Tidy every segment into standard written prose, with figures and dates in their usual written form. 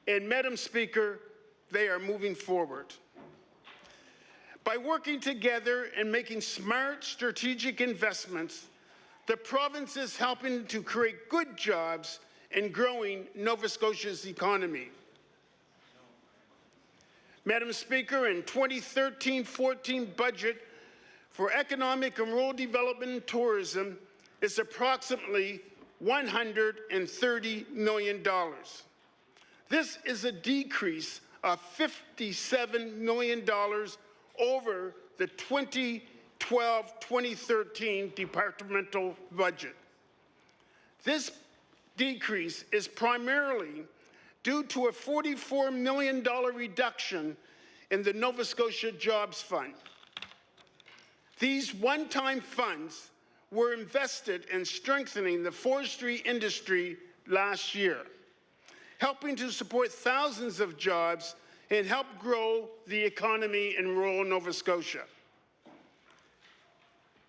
And Madam Speaker, they are moving forward. By working together and making smart strategic investments, the province is helping to create good jobs and growing Nova Scotia's economy. Madam Speaker, in 2013-14 budget for economic and rural development and tourism is approximately $130 million. This is a decrease of $57 million over the 2012-2013 departmental budget. This decrease is primarily due to a $44 million reduction in the Nova Scotia Jobs Fund. These one-time funds were invested in strengthening the forestry industry last year, helping to support thousands of jobs and help grow the economy in rural Nova Scotia.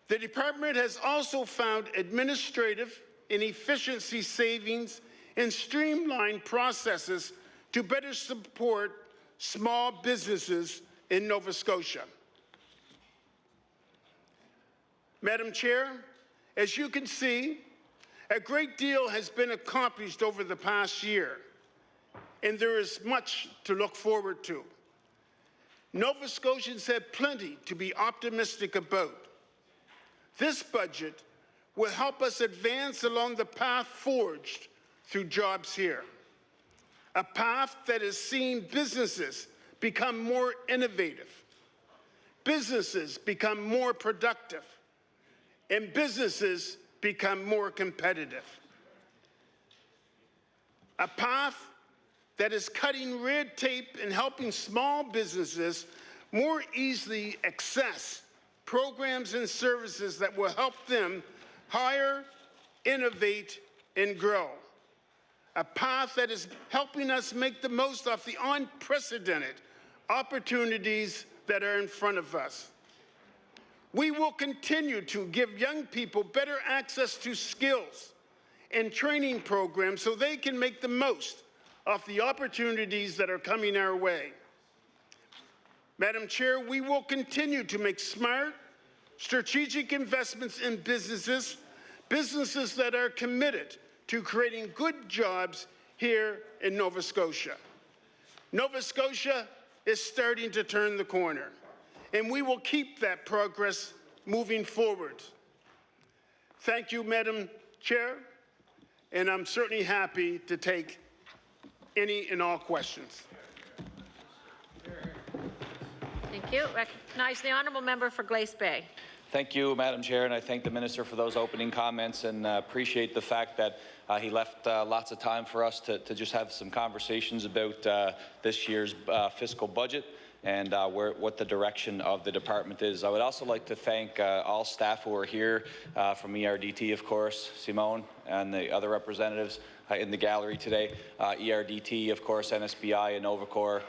The department has also found administrative and efficiency savings and streamlined processes to better support small businesses in Nova Scotia. Madam Chair, as you can see, a great deal has been accomplished over the past year, and there is much to look forward to. Nova Scotians have plenty to be optimistic about. This budget will help us advance along the path forged through jobs here, a path that has seen businesses become more innovative, businesses become more productive, and businesses become more competitive. A path that is cutting red tape and helping small businesses more easily access programs and services that will help them hire, innovate, and grow. A path that is helping us make the most of the unprecedented opportunities that are in front of us. We will continue to give young people better access to skills and training programs so they can make the most of the opportunities that are coming our way. Madam Chair, we will continue to make smart, strategic investments in businesses that are committed to creating good jobs here in Nova Scotia. Nova Scotia is starting to turn the corner, and we will keep that progress moving forward. Thank you, Madam Chair, and I'm certainly happy to take any and all questions. Thank you. Recognize the honourable member for Glace Bay. Thank you, Madam Chair, and I thank the Minister for those opening comments and appreciate the fact that he left lots of time for us to just have some conversations about this year's fiscal budget and what the direction of the department is. I would also like to thank all staff who are here from ERDT, of course, Simone, and the other representatives in the gallery today. ERDT, of course, NSBI and Novacor,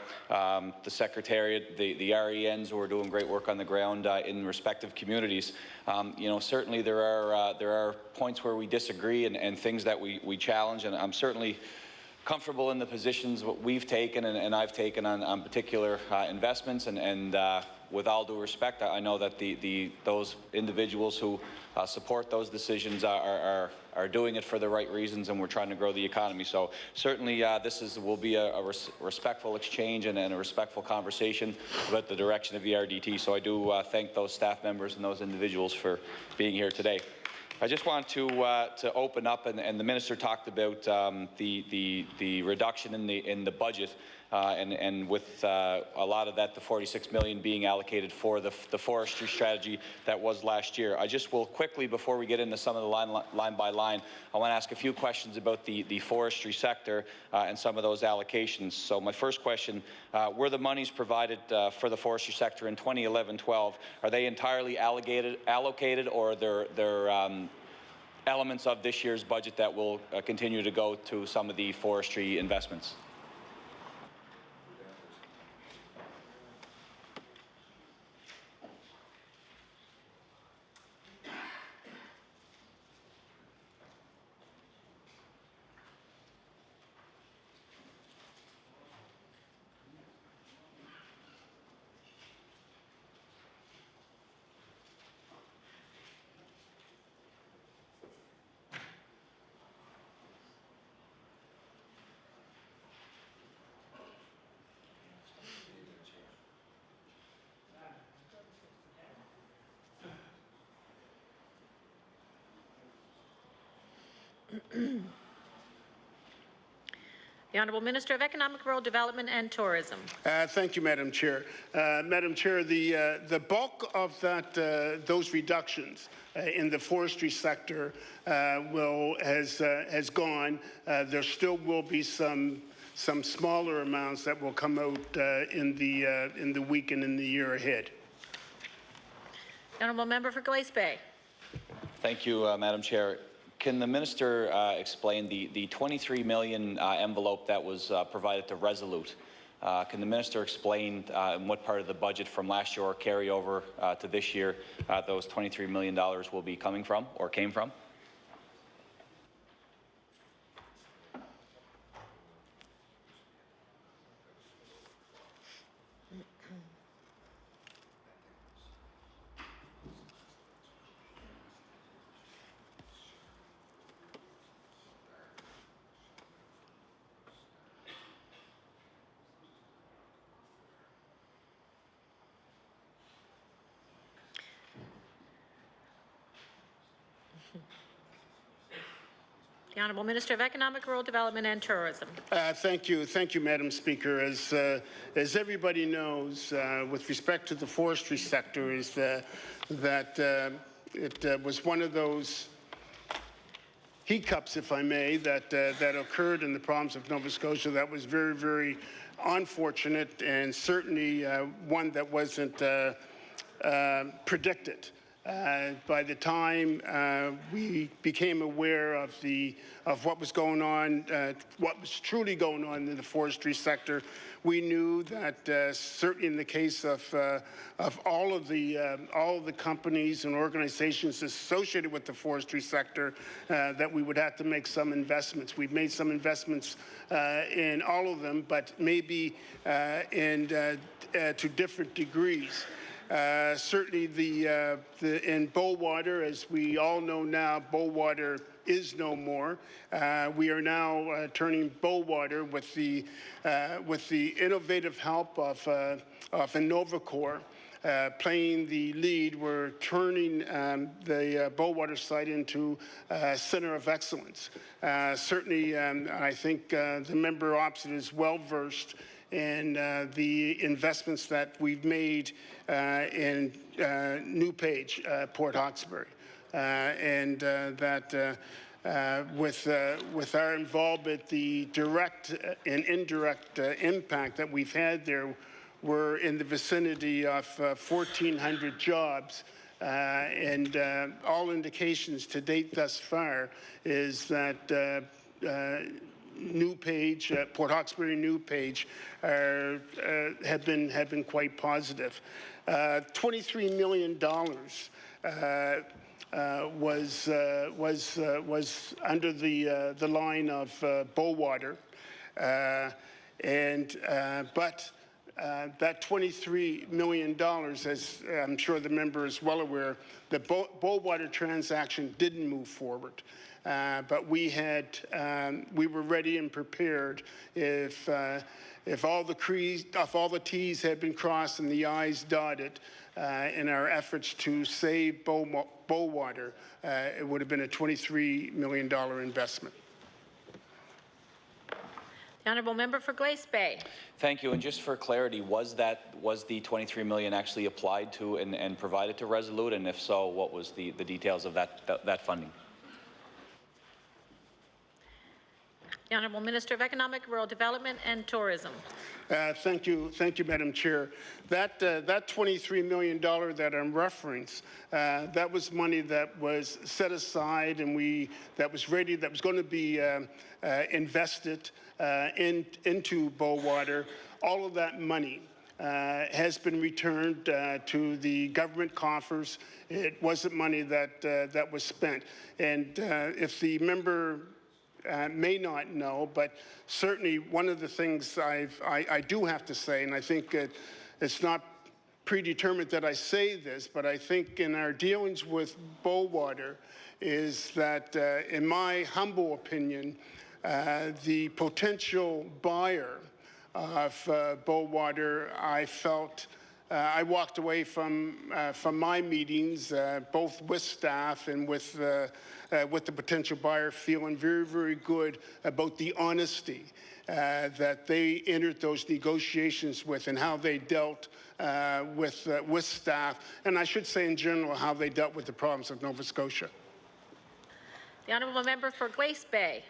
the Secretariat, the RENs who are doing great work on the ground in respective communities. You know, certainly there are points where we disagree and things that we challenge, and I'm certainly comfortable in the positions what we've taken and I've taken on particular investments, and with all due respect, I know that those individuals who support those decisions are doing it for the right reasons, and we're trying to grow the economy. So certainly will be a respectful exchange and a respectful conversation about the direction of the RDT. So I do thank those staff members and those individuals for being here today. I just want to open up, and the minister talked about the reduction in the budget, and with a lot of that, the $46 million being allocated for the forestry strategy that was last year. I just will quickly, before we get into some of the line by line, I want to ask a few questions about the forestry sector and some of those allocations. So my first question, were the monies provided for the forestry sector in 2011-12, are they entirely allocated, or they're elements of this year's budget that will continue to go to some of the forestry investments? The Honourable Minister of Economic, Rural Development and Tourism. Thank you, Madam Chair. Madam Chair, the bulk of those reductions in the forestry sector has gone. There still will be some smaller amounts that will come out in the week and in the year ahead. The Honourable Member for Glace Bay. Thank you, Madam Chair. Can the minister explain the 23 million envelope that was provided to Resolute? Can the minister explain in what part of the budget from last year or carry over to this year those $23 million will be coming from or came from? The Honourable Minister of Economic, Rural Development and Tourism. Thank you, Madam Speaker. As everybody knows, with respect to the forestry sector, is that it was one of those hiccups, if I may, that occurred in the province of Nova Scotia that was very, very unfortunate, and certainly one that wasn't predicted. By the time we became aware of what was going on, what was truly going on in the forestry sector, we knew that certainly in the case of all of the companies and organizations associated with the forestry sector, that we would have to make some investments. We've made some investments in all of them, but maybe to different degrees. Certainly in Bowater, as we all know now, Bowater is no more. We are now turning Bowater with the innovative help of Innovacor playing the lead. We're turning the Bowater site into a centre of excellence. Certainly, I think the member opposite is well versed in the investments that we've made in New Page, Port Hawkesbury, and that with our involvement, the direct and indirect impact that we've had there, we're in the vicinity of 1,400 jobs. And all indications to date thus far is that New Page, Port Hawkesbury New Page, have been quite positive. $23 million was under the line of Bowater, but that $23 million, as I'm sure the member is well aware, the Bowater transaction didn't move forward. But we were ready and prepared if all the T's had been crossed and the I's dotted in our efforts to save Bowater. It would have been a $23 million investment. The Honourable Member for Glace Bay. Thank you. And just for clarity, was the 23 million actually applied to and provided to Resolute? And if so, what was the details of that funding? The Honourable Minister of Economic, Rural Development and Tourism. Thank you, Madam Chair. That $23 million that I'm referencing, that was money that was set aside and that was going to be invested into Bowater. All of that money has been returned to the government coffers. It wasn't money that was spent. And if the member may not know, but certainly one of the things I do have to say, and I think it's not predetermined that I say this, but I think in our dealings with Bowater is that, in my humble opinion, the potential buyer of Bowater, I felt I walked away from my meetings, both with staff and with the potential buyer, feeling very, very good about the honesty that they entered those negotiations with, and how they dealt with staff, and I should say in general how they dealt with the problems of Nova Scotia. The honourable member for Glace Bay.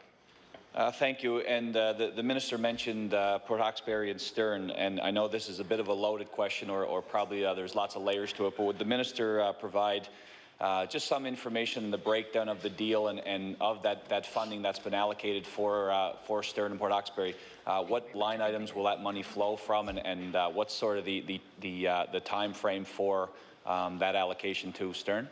Thank you. And the minister mentioned Port Hawkesbury and Stern, and I know this is a bit of a loaded question, or probably there's lots of layers to it, but would the minister provide just some information in the breakdown of the deal and of that funding that's been allocated for Stern and Port Hawkesbury? What line items will that money flow from, and what's sort of the time frame for that allocation to Stern?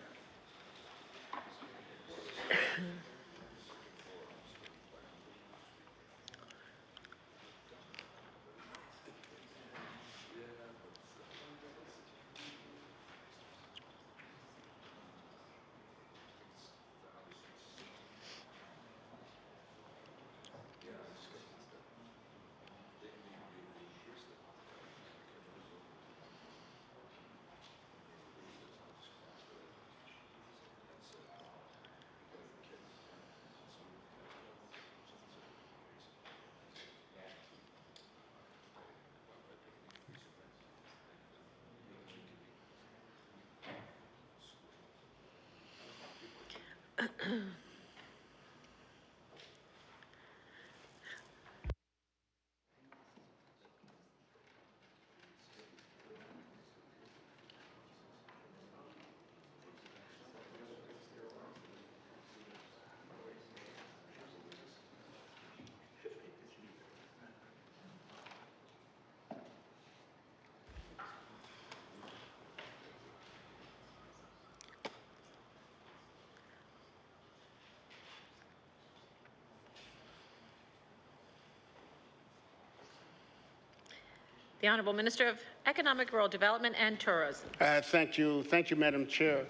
The Honourable Minister of Economic, Rural Development and Tourism. Thank you, Madam Chair.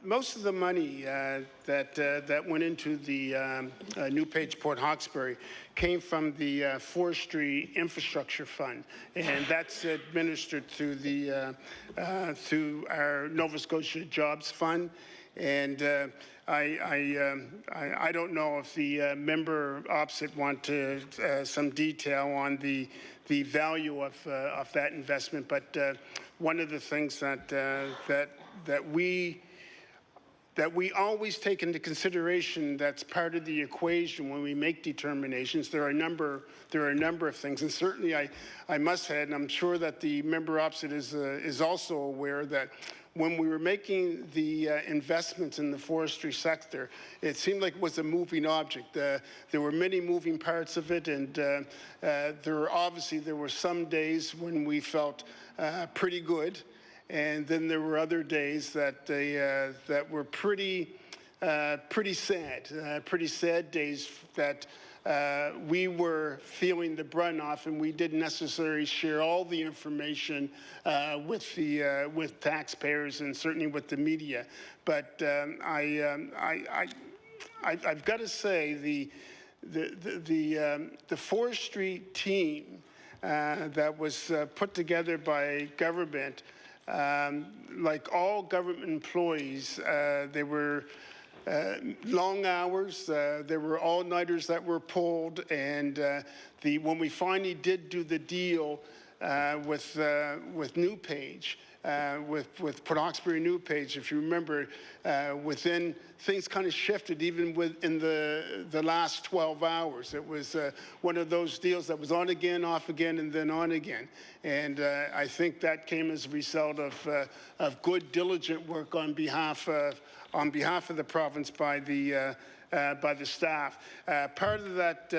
Most of the money that went into the New Page Port Hawkesbury came from the Forestry Infrastructure Fund, and that's administered through through our Nova Scotia Jobs Fund. And I don't know if the member opposite want some detail on the value of that investment, but one of the things that we always take into consideration that's part of the equation when we make determinations. There are a number of things, and certainly I must add, and I'm sure that the member opposite is also aware that when we were making the investments in the forestry sector, it seemed like it was a moving object. There were many moving parts of it, and there were some days when we felt pretty good, and then there were other days that were pretty sad days that we were feeling the brunt off, and we didn't necessarily share all the information with taxpayers and certainly with the media. But I've got to say the forestry team that was put together by government, like all government employees, they were long hours. There were all-nighters that were pulled, and when we finally did do the deal with New Page, with Port Hawkesbury New Page, if you remember, within things kind of shifted even within the last 12 hours. It was one of those deals that was on again, off again, and then on again. And I think that came as a result of good, diligent work on behalf of the province by the staff. Part of that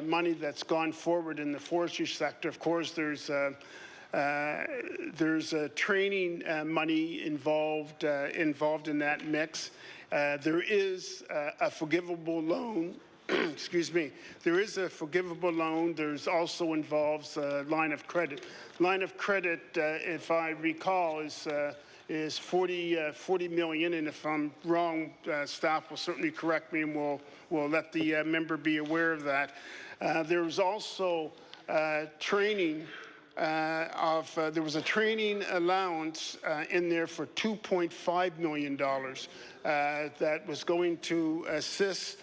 money that's gone forward in the forestry sector, of course, there's training money involved in that mix. There is a forgivable loan. Excuse me. There is a forgivable loan. There's also involves a line of credit. Line of credit, if I recall, is 40 million, and if I'm wrong, staff will certainly correct me, and we'll let the member be aware of that. There's also training there was a training allowance in there for $2.5 million that was going to assist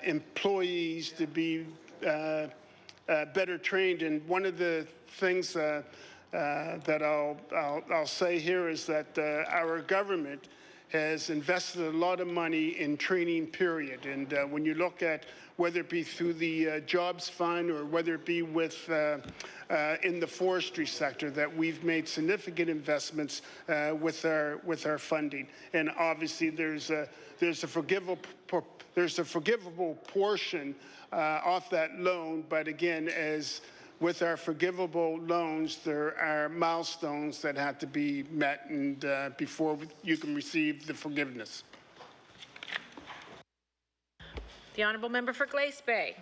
employees to be better trained. And one of the things that I'll say here is that our government has invested a lot of money in training, period. And when you look at whether it be through the Jobs Fund or whether it be with in the forestry sector, that we've made significant investments with our funding. And obviously, there's a forgivable portion off that loan. But again, as with our forgivable loans, there are milestones that have to be met and before you can receive the forgiveness. The honourable member for Glace Bay.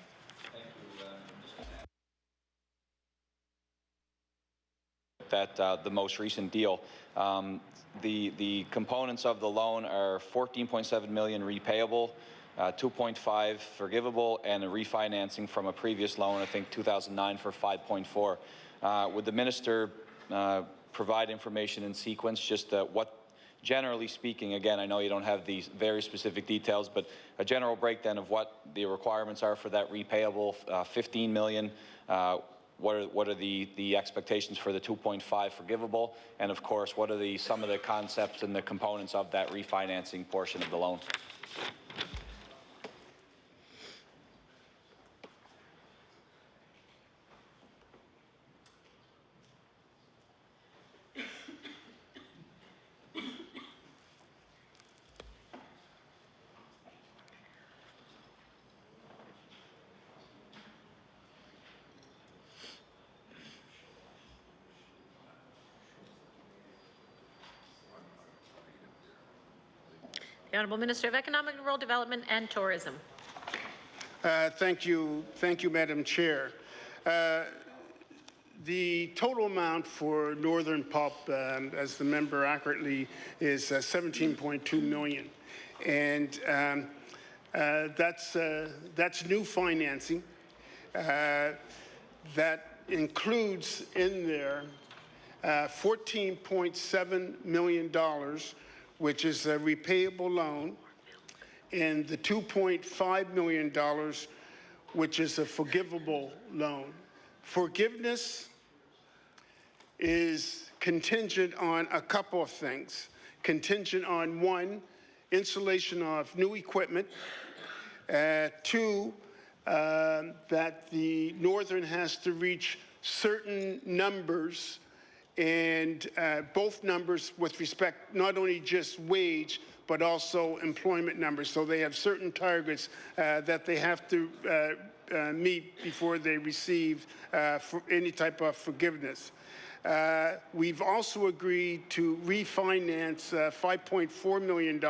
That the most recent deal. The components of the loan are $14.7 million repayable, 2.5 forgivable, and a refinancing from a previous loan, I think 2009, for 5.4. Would the minister provide information in sequence, just what, generally speaking, again, I know you don't have these very specific details, but a general breakdown of what the requirements are for that repayable, $15 million, what are the expectations for the 2.5 forgivable, and of course, what are some of the concepts and the components of that refinancing portion of the loan? The Honourable Minister of Economic and Rural Development and Tourism. Thank you, Madam Chair. The total amount for Northern Pulp, as the member accurately, is $17.2 million, and that's new financing. That includes in there $14.7 million, which is a repayable loan, and the $2.5 million, which is a forgivable loan. Forgiveness is contingent on a couple of things. Contingent on, one, installation of new equipment, two, that the Northern has to reach certain numbers, and both numbers with respect not only just wage, but also employment numbers. So they have certain targets that they have to meet before they receive for any type of forgiveness. We've also agreed to refinance $5.4 million,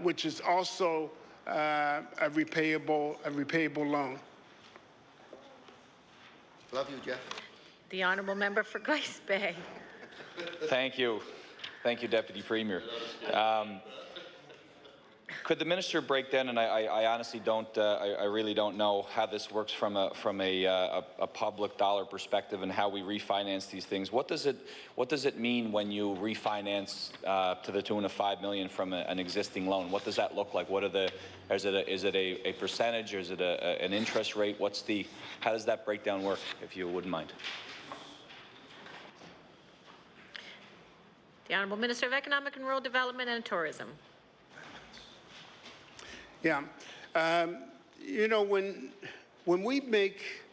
which is also a repayable loan. Love you, Jeff. The honourable member for Glace Bay. Thank you. Thank you, Deputy Premier. Could the minister break down, and I honestly don't, I really don't know how this works from a public dollar perspective and how we refinance these things. What does it mean when you refinance to the tune of $5 million from an existing loan? What does that look like? What are the, is it a percentage, or is it an interest rate? How does that breakdown work, if you wouldn't mind? The Honourable Minister of Economic and Rural Development and Tourism. Yeah, you know, when we make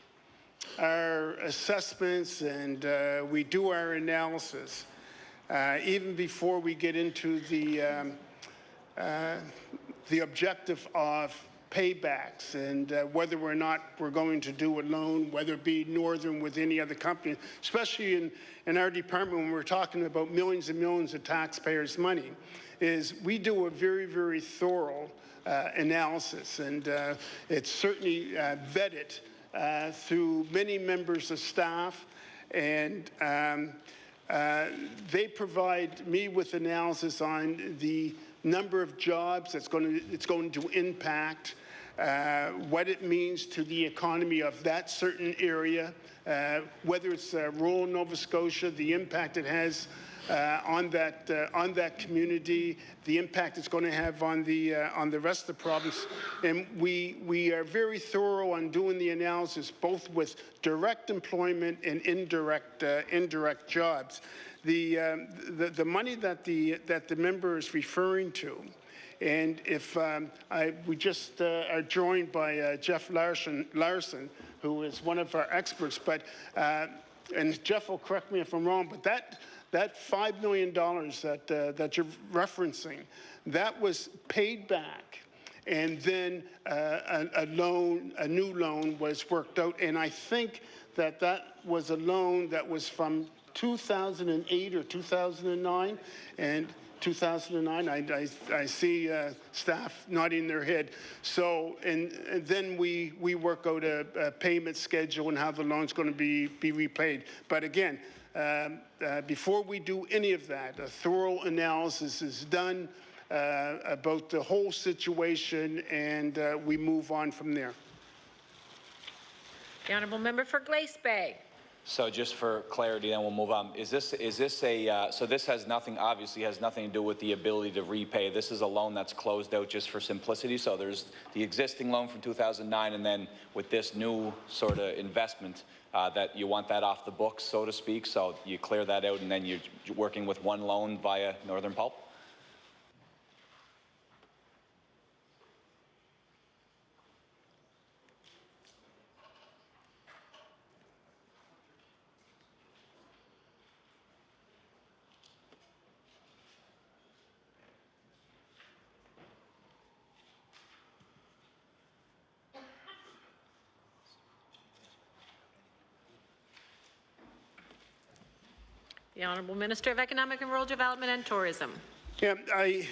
our assessments and we do our analysis, even before we get into the objective of paybacks and whether or not we're going to do a loan, whether it be Northern with any other company, especially in our department when we're talking about millions and millions of taxpayers' money, is we do a very, very thorough analysis, and it's certainly vetted through many members of staff, and they provide me with analysis on the number of jobs it's going to impact, what it means to the economy of that certain area, whether it's rural Nova Scotia, the impact it has on that community, the impact it's going to have on the rest of the province. And we are very thorough on doing the analysis, both with direct employment and indirect jobs. The money that the member is referring to, and if we just are joined by Jeff Larson, who is one of our experts, but and Jeff will correct me if I'm wrong, but that $5 million that you're referencing, that was paid back, and then a new loan was worked out, and I think that was a loan that was from 2008 or 2009, and 2009, I see staff nodding their head. So, and then we work out a payment schedule and how the loan's going to be repaid. But again, before we do any of that, a thorough analysis is done about the whole situation, and we move on from there. The honourable member for Glace Bay. So just for clarity, then we'll move on. Is this a, so this has nothing, obviously has nothing to do with the ability to repay. This is a loan that's closed out just for simplicity. So there's the existing loan from 2009, and then with this new sort of investment, that you want that off the books, so to speak. So you clear that out, and then you're working with one loan via Northern Pulp? The Honourable Minister of Economic and Rural Development and Tourism. Yeah, I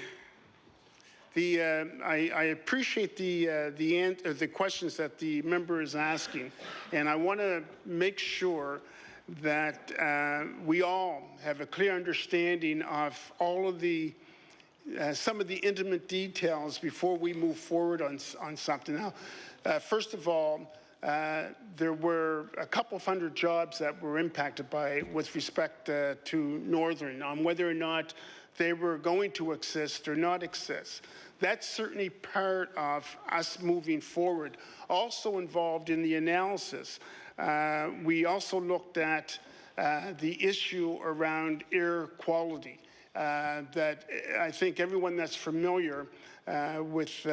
appreciate the questions that the member is asking, and I want to make sure that we all have a clear understanding of all of the some of the intimate details before we move forward on something. Now, first of all, there were a couple of hundred jobs that were impacted with respect to Northern, on whether or not they were going to exist or not exist. That's certainly part of us moving forward. Also involved in the analysis, we also looked at the issue around air quality. That I think everyone that's familiar with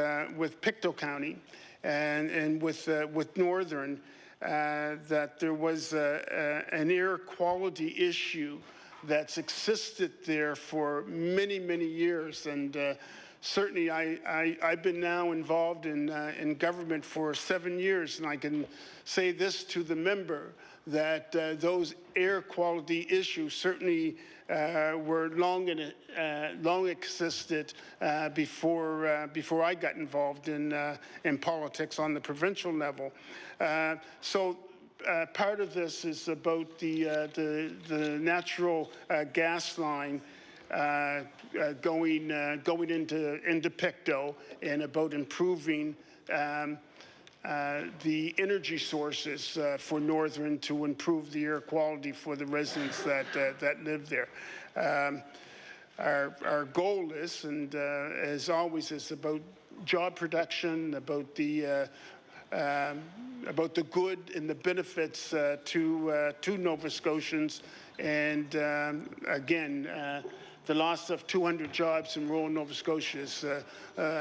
Pictou County and with Northern, that there was an air quality issue that's existed there for many, many years. And certainly I've been now involved in government for 7 years, and I can say this to the member, that those air quality issues certainly were long existed before I got involved in politics on the provincial level. So part of this is about the natural gas line going into Pictou, and about improving the energy sources for Northern to improve the air quality for the residents that live there. Our goal is, and as always, is about job production, about the good and the benefits to Nova Scotians, and again. The loss of 200 jobs in rural Nova Scotia is a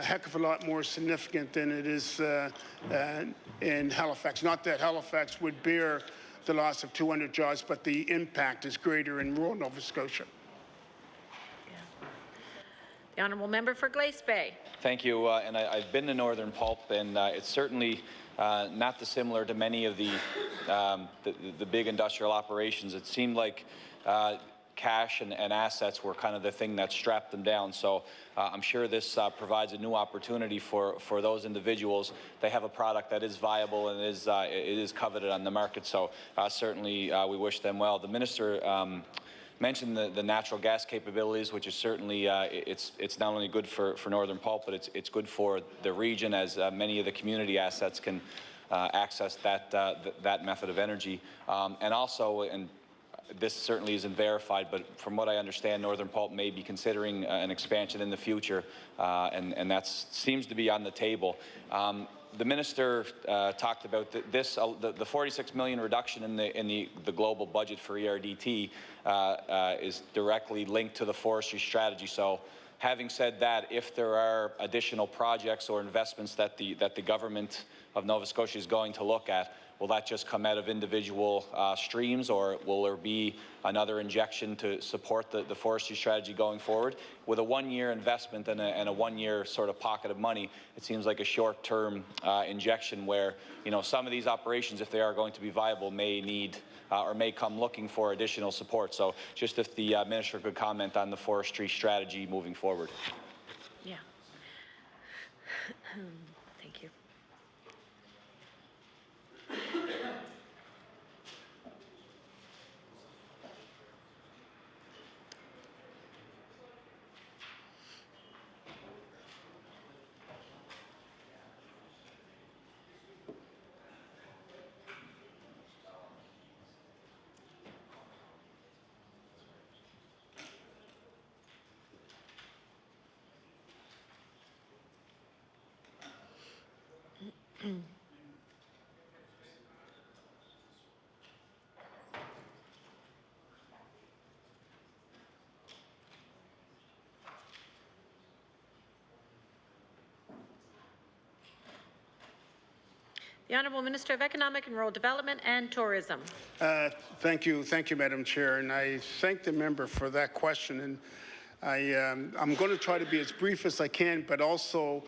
heck of a lot more significant than it is in Halifax. Not that Halifax would bear the loss of 200 jobs, but the impact is greater in rural Nova Scotia. Yeah. The Honourable Member for Glace Bay. Thank you. And I've been to Northern Pulp, and it's certainly not dissimilar to many of the big industrial operations. It seemed like cash and assets were kind of the thing that strapped them down. So I'm sure this provides a new opportunity for those individuals. They have a product that is viable and it is coveted on the market. So certainly we wish them well. The minister mentioned the natural gas capabilities, which is certainly it's not only good for Northern Pulp, but it's good for the region, as many of the community assets can access that method of energy, and also, and this certainly isn't verified, but from what I understand, Northern Pulp may be considering an expansion in the future, and that seems to be on the table. The minister talked about the 46 million reduction in the global budget for ERDT is directly linked to the forestry strategy. So, having said that, if there are additional projects or investments that the government of Nova Scotia is going to look at, will that just come out of individual streams, or will there be another injection to support the forestry strategy going forward? With a one-year investment and a one-year sort of pocket of money, it seems like a short-term injection where, you know, some of these operations, if they are going to be viable, may need or may come looking for additional support. So just if the minister could comment on the forestry strategy moving forward. Yeah. Thank you. The Honourable Minister of Economic and Rural Development and Tourism. Thank you, Madam Chair, and I thank the member for that question. And I'm going to try to be as brief as I can, but also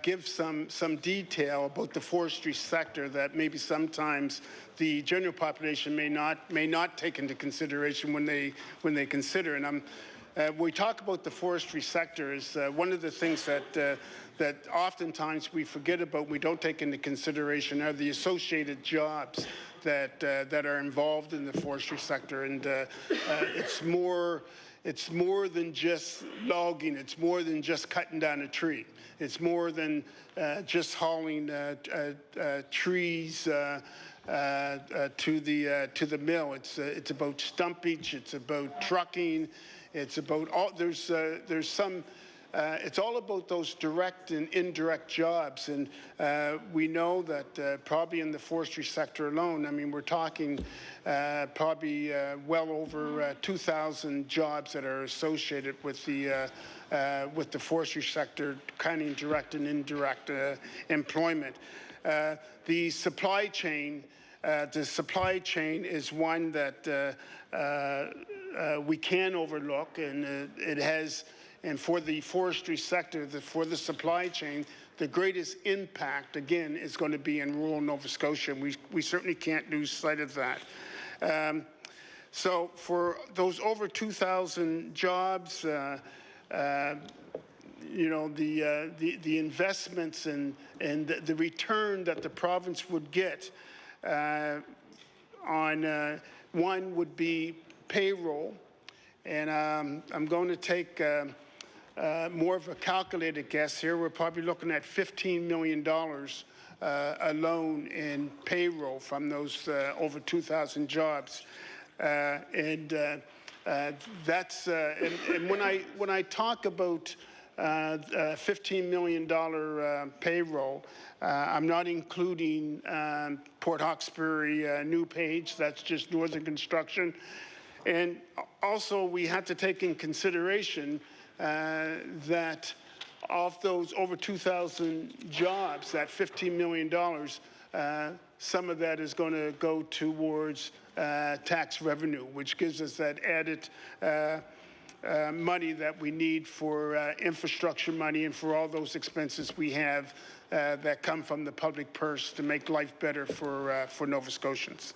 give some detail about the forestry sector that maybe sometimes the general population may not take into consideration when they consider. And we talk about the forestry sector is one of the things that oftentimes we forget about, we don't take into consideration, are the associated jobs that are involved in the forestry sector. And it's more than just logging. It's more than just cutting down a tree. It's more than just hauling trees to the mill. It's about stumpage. It's about trucking. It's about all. There's some. It's all about those direct and indirect jobs, and we know that probably in the forestry sector alone, I mean, we're talking probably well over 2,000 jobs that are associated with the forestry sector, counting direct and indirect employment. The supply chain is one that we can overlook, and it has. And for the forestry sector, for the supply chain, the greatest impact, again, is going to be in rural Nova Scotia. And we certainly can't lose sight of that. So for those over 2,000 jobs, you know, the investments and the return that the province would get on one would be payroll. And I'm going to take more of a calculated guess here. We're probably looking at $15 million alone in payroll from those over 2,000 jobs. And when I talk about $15 million payroll, I'm not including Port Hawkesbury New Page. That's just Northern Construction. And also, we had to take in consideration that of those over 2,000 jobs, that $15 million, some of that is going to go towards tax revenue, which gives us that added money that we need for infrastructure money and for all those expenses we have that come from the public purse to make life better for Nova Scotians.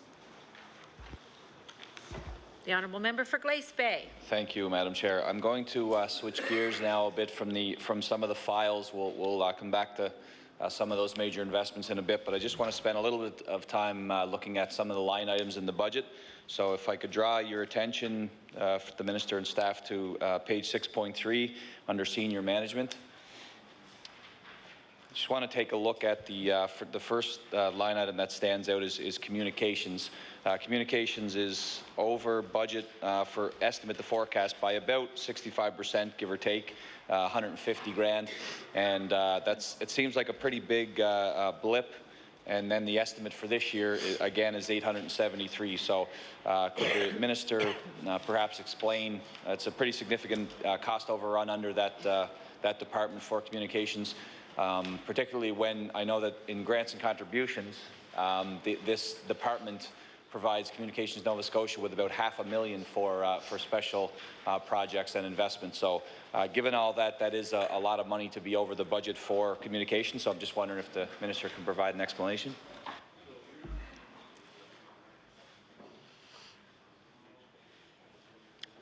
The Honourable Member for Glace Bay. Thank you, Madam Chair. I'm going to switch gears now a bit from some of the files. We'll come back to some of those major investments in a bit, but I just want to spend a little bit of time looking at some of the line items in the budget. So if I could draw your attention, for the Minister and staff, to page 6.3 under Senior Management. I just want to take a look at the first line item that stands out is communications. Communications is over budget for estimate the forecast by about 65%, give or take, 150 grand, and it seems like a pretty big blip. And then the estimate for this year, again, is 873. So could the Minister perhaps explain, it's a pretty significant cost overrun under that department for communications, particularly when I know that in grants and contributions, this department provides Communications Nova Scotia with about $500,000 for special projects and investments. So given all that, that is a lot of money to be over the budget for communications. So I'm just wondering if the Minister can provide an explanation.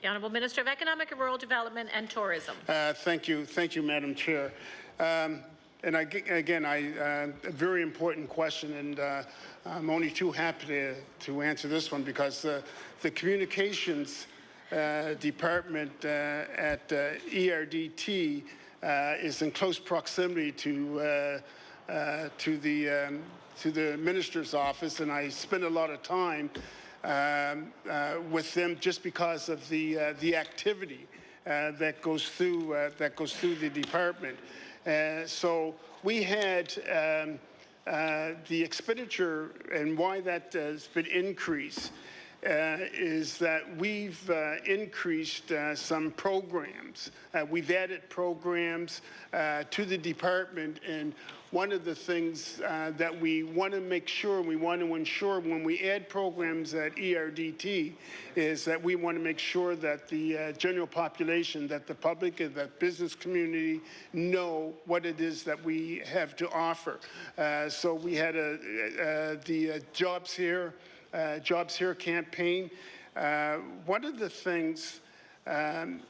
The Honourable Minister of Economic and Rural Development and Tourism. Thank you, Madam Chair. And again, a very important question, and I'm only too happy to answer this one, because the communications department at ERDT is in close proximity to the Minister's office, and I spend a lot of time with them just because of the activity that goes through the department. So we had the expenditure, and why that has been increased is that we've increased some programs. We've added programs to the department, and one of the things that we want to make sure, we want to ensure when we add programs at ERDT, is that we want to make sure that the general population, that the public and that business community know what it is that we have to offer. So we had the Jobs Here campaign. One of the things,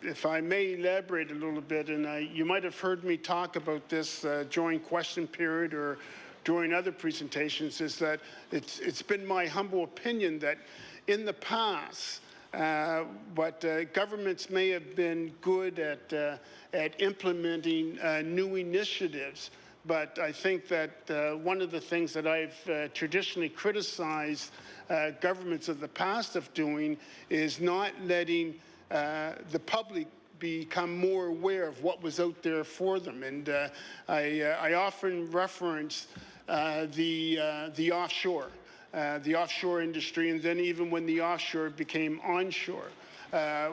if I may elaborate a little bit, and you might have heard me talk about this during question period or during other presentations, is that it's been my humble opinion that in the past, governments may have been good at implementing new initiatives, but I think that one of the things that I've traditionally criticized governments of the past of doing is not letting the public become more aware of what was out there for them. And I often reference the offshore industry, and then even when the offshore became onshore.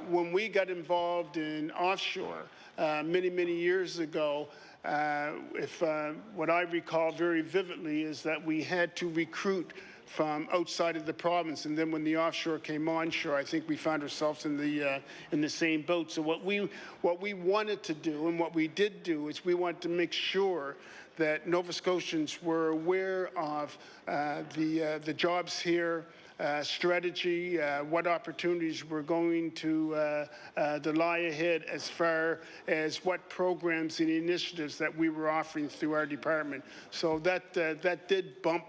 When we got involved in offshore many years ago, what I recall very vividly is that we had to recruit from outside of the province, and then when the offshore came onshore, I think we found ourselves in the same boat. So what we wanted to do, and what we did do, is we wanted to make sure that Nova Scotians were aware of the Jobs Here strategy, what opportunities were going to lie ahead as far as what programs and initiatives that we were offering through our department. So that did bump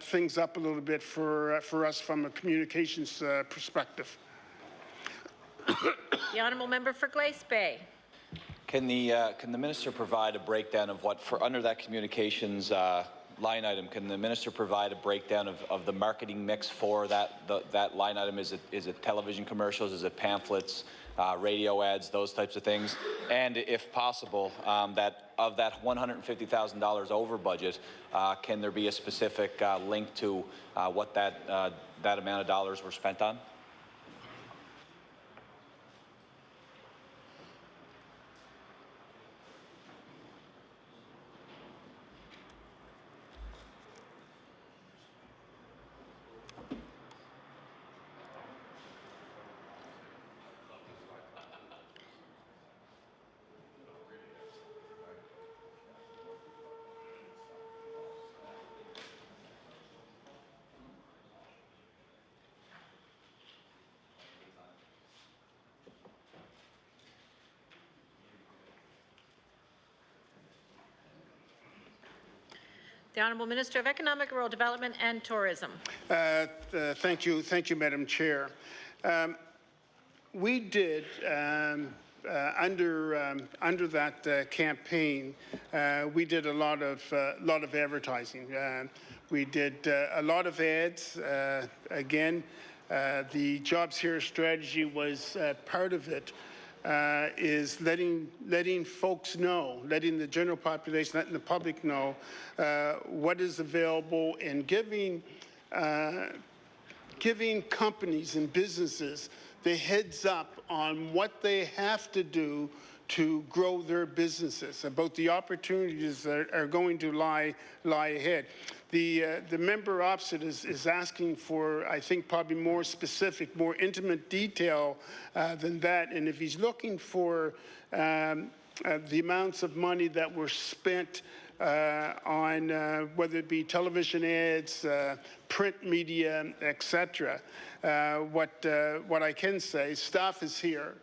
things up a little bit for us from a communications perspective. The Honourable Member for Glace Bay. Can the Minister provide a breakdown of what, for under that communications line item, can the Minister provide a breakdown of the marketing mix for that line item? Is it television commercials? Is it pamphlets, radio ads, those types of things? And if possible, that of that $150,000 over budget, can there be a specific link to what that amount of dollars were spent on? The Honourable Minister of Economic, Rural Development and Tourism. Thank you, Madam Chair. We did under that campaign, we did a lot of advertising. We did a lot of ads. Again, the Jobs Here strategy was part of it. Is letting folks know, letting the general population, letting the public know what is available, and giving companies and businesses the heads up on what they have to do to grow their businesses, about the opportunities that are going to lie ahead. The member opposite is asking for, I think, probably more specific, more intimate detail than that. And if he's looking for the amounts of money that were spent on whether it be television ads, print media, etc., what I can say, staff is here.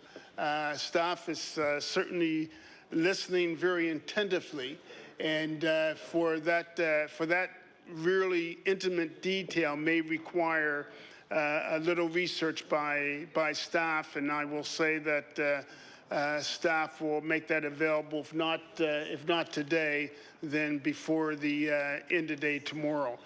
Staff is certainly listening very attentively, and for that really intimate detail may require a little research by staff, and I will say that staff will make that available, if not today, then before the end of day tomorrow,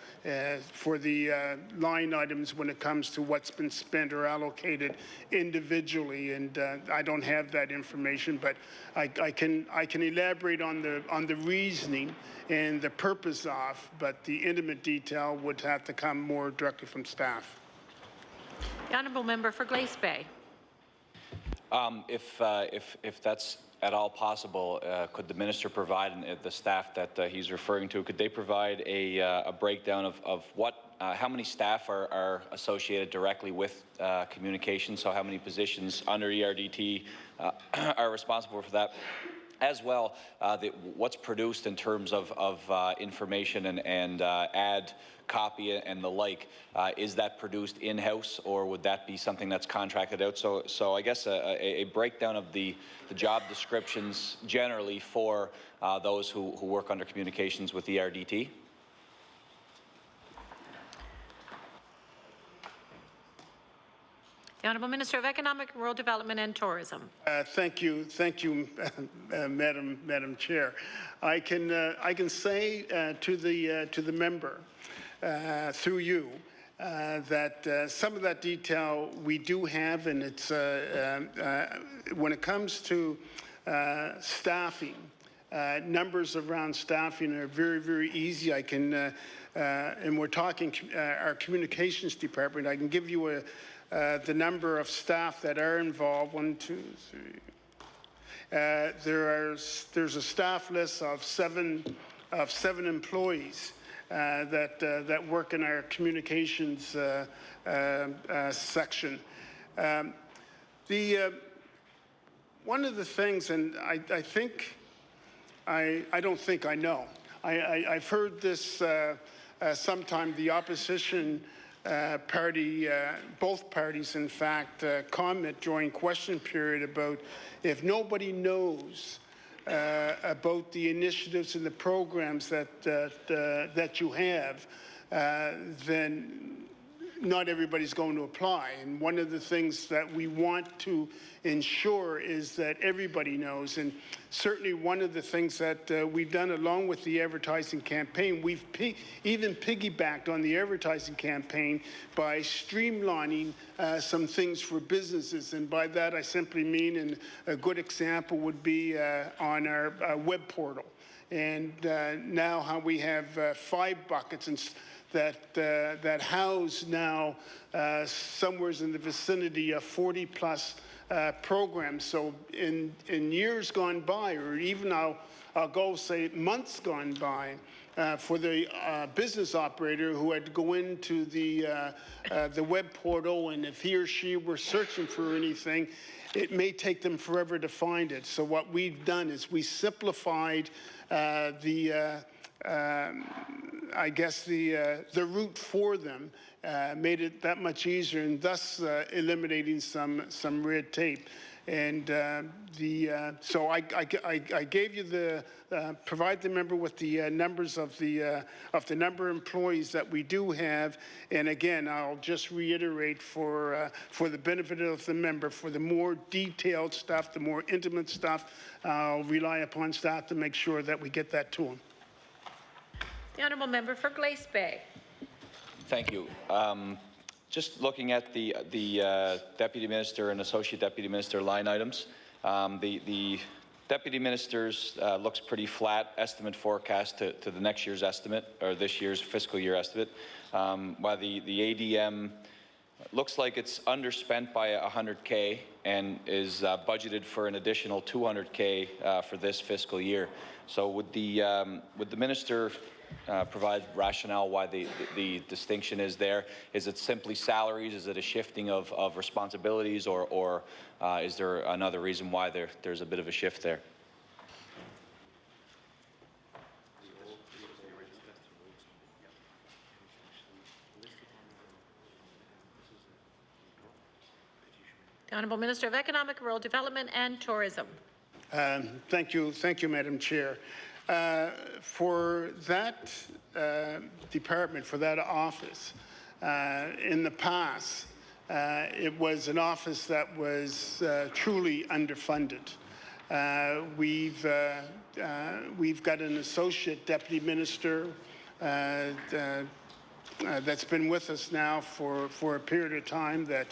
for the line items when it comes to what's been spent or allocated individually. And I don't have that information, but I can elaborate on the reasoning and the purpose of, but the intimate detail would have to come more directly from staff. The Honourable Member for Glace Bay. If that's at all possible, could the minister provide, and the staff that he's referring to, could they provide a breakdown of what, how many staff are associated directly with communications? So how many positions under ERDT are responsible for that? As well, what's produced in terms of information and ad copy and the like, is that produced in-house, or would that be something that's contracted out? So I guess a breakdown of the job descriptions generally for those who work under communications with ERDT. The Honourable Minister of Economic, Rural Development and Tourism. Thank you, Madam Chair. I can say to the member through you that some of that detail we do have, and it's when it comes to staffing. Numbers around staffing are very easy. I can, and we're talking our communications department. I can give you the number of staff that are involved. 1, 2, 3. There's a staff list of seven employees that work in our communications section. One of the things, and I think, I don't think I know. I've heard this sometime. The opposition party, both parties, in fact, comment during question period about if nobody knows about the initiatives and the programs that you have, then not everybody's going to apply. And one of the things that we want to ensure is that everybody knows. And certainly one of the things that we've done along with the advertising campaign, we've even piggybacked on the advertising campaign by streamlining some things for businesses. And by that I simply mean, and a good example would be on our web portal. And now how we have 5 buckets and that house now somewhere in the vicinity of 40+ programs. So in years gone by, or even I'll go say months gone by, for the business operator who had to go into the web portal, and if he or she were searching for anything, it may take them forever to find it. So what we've done is we simplified I guess the route for them, made it that much easier, and thus eliminating some red tape. And so I gave you the, provide the member with the numbers of the number of employees that we do have. And again, I'll just reiterate for the benefit of the member, for the more detailed stuff, the more intimate stuff, I'll rely upon staff to make sure that we get that to them. The honourable member for Glace Bay. Thank you. Just looking at the deputy minister and associate deputy minister line items, the deputy minister's looks pretty flat estimate forecast to the next year's estimate, or this year's fiscal year estimate, while the ADM looks like it's underspent by $100K and is budgeted for an additional $200K for this fiscal year. So would the minister provide rationale why the distinction is there? Is it simply salaries? Is it a shifting of responsibilities, or is there another reason why there's a bit of a shift there? The Honourable Minister of Economic, Rural Development and Tourism. Thank you, Madam Chair. For that department, for that office, in the past, it was an office that was truly underfunded. We've got an associate deputy minister that's been with us now for a period of time that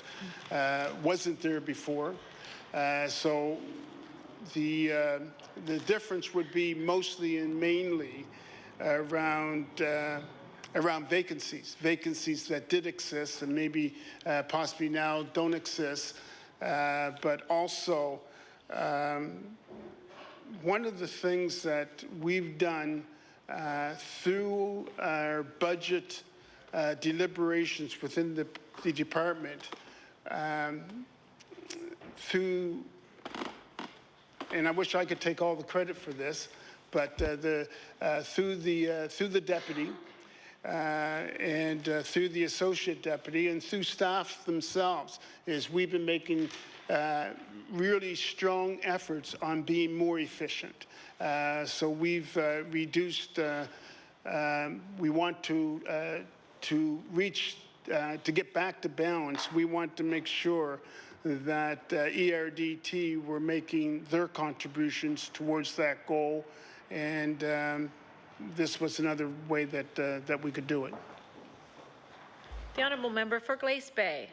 wasn't there before. So the difference would be mostly and mainly around vacancies that did exist and maybe possibly now don't exist, but also one of the things that we've done through our budget deliberations within the department, through, and I wish I could take all the credit for this, but through the deputy and through the associate deputy and through staff themselves, is we've been making really strong efforts on being more efficient. So we've reduced. We want to reach, to get back to balance. We want to make sure that ERDT were making their contributions towards that goal, and this was another way that we could do it. The honourable member for Glace Bay.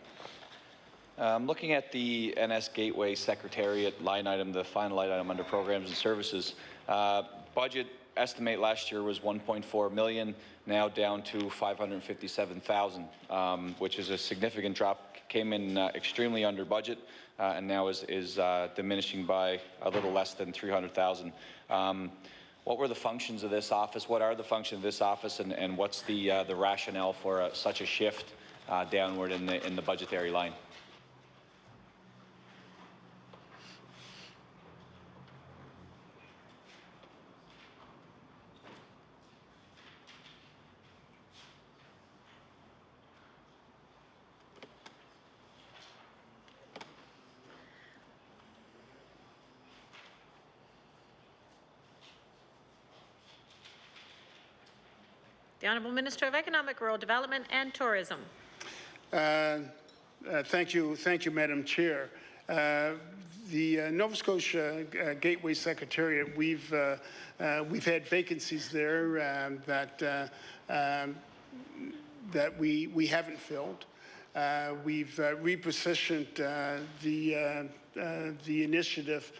Looking at the NS Gateway Secretariat line item, the final line item under Programs and Services, budget estimate last year was $1.4 million, now down to $557,000, which is a significant drop. Came in extremely under budget, and now is diminishing by a little less than $300,000. What were the functions of this office? What are the functions of this office, and what's the rationale for such a shift downward in the budgetary line? The Honourable Minister of Economic, Rural Development and Tourism. Thank you, Madam Chair. The Nova Scotia Gateway Secretariat, we've had vacancies there that we haven't filled. We've repositioned the initiative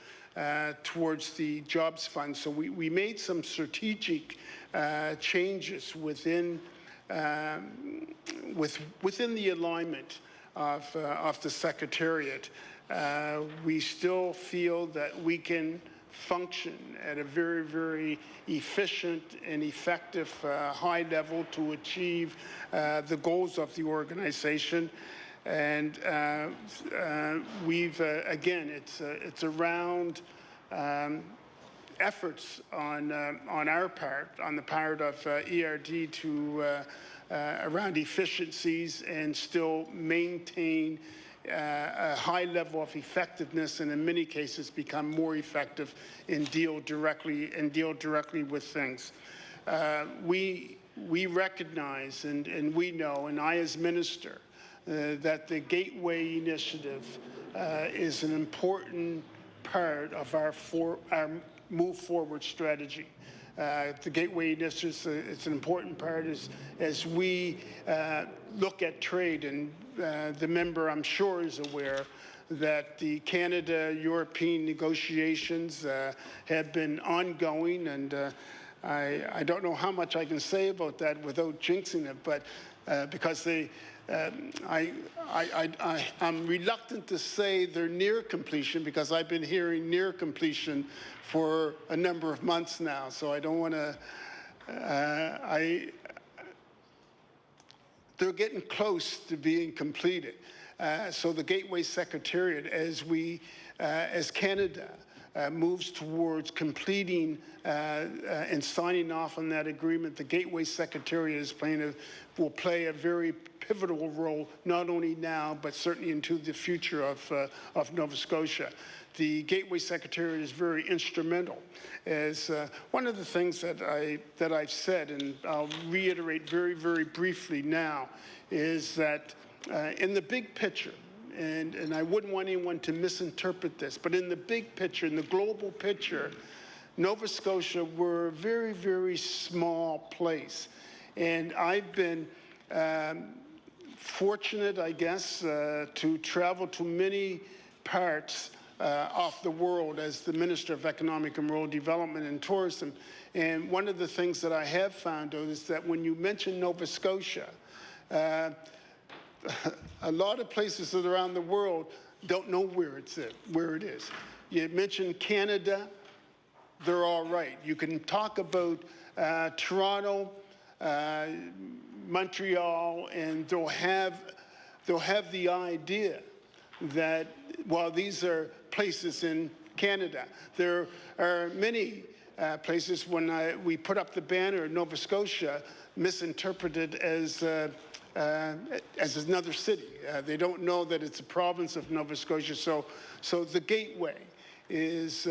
towards the jobs fund. So we made some strategic changes within the alignment of the Secretariat. We still feel that we can function at a very, very efficient and effective high level to achieve the goals of the organization. And we've again, it's around efforts on our part, on the part of ERD, to around efficiencies and still maintain a high level of effectiveness, and in many cases become more effective and deal directly with things. We recognize and we know, and I as minister, that the Gateway Initiative is an important part of our move forward strategy. The Gateway Initiative is an important part as we look at trade, and the member, I'm sure, is aware that the Canada-European negotiations have been ongoing, and I don't know how much I can say about that without jinxing it, but because I'm reluctant to say they're near completion, because I've been hearing near completion for a number of months now, so I don't want to, they're getting close to being completed. So the Gateway Secretariat, as Canada moves towards completing and signing off on that agreement, the Gateway Secretariat will play a very pivotal role, not only now, but certainly into the future of Nova Scotia. The Gateway Secretariat is very instrumental. As one of the things that I've said, and I'll reiterate very, very briefly now, is that in the big picture, and I wouldn't want anyone to misinterpret this, but in the big picture, in the global picture, Nova Scotia, we're a very, very small place. And I've been fortunate, I guess, to travel to many parts of the world as the Minister of Economic and Rural Development and Tourism. And one of the things that I have found out is that when you mention Nova Scotia, a lot of places around the world don't know where it is. You mentioned Canada, they're all right. You can talk about Toronto, Montreal, and they'll have the idea that while these are places in Canada, there are many places when we put up the banner Nova Scotia misinterpreted as another city. They don't know that it's a province of Nova Scotia. So the Gateway is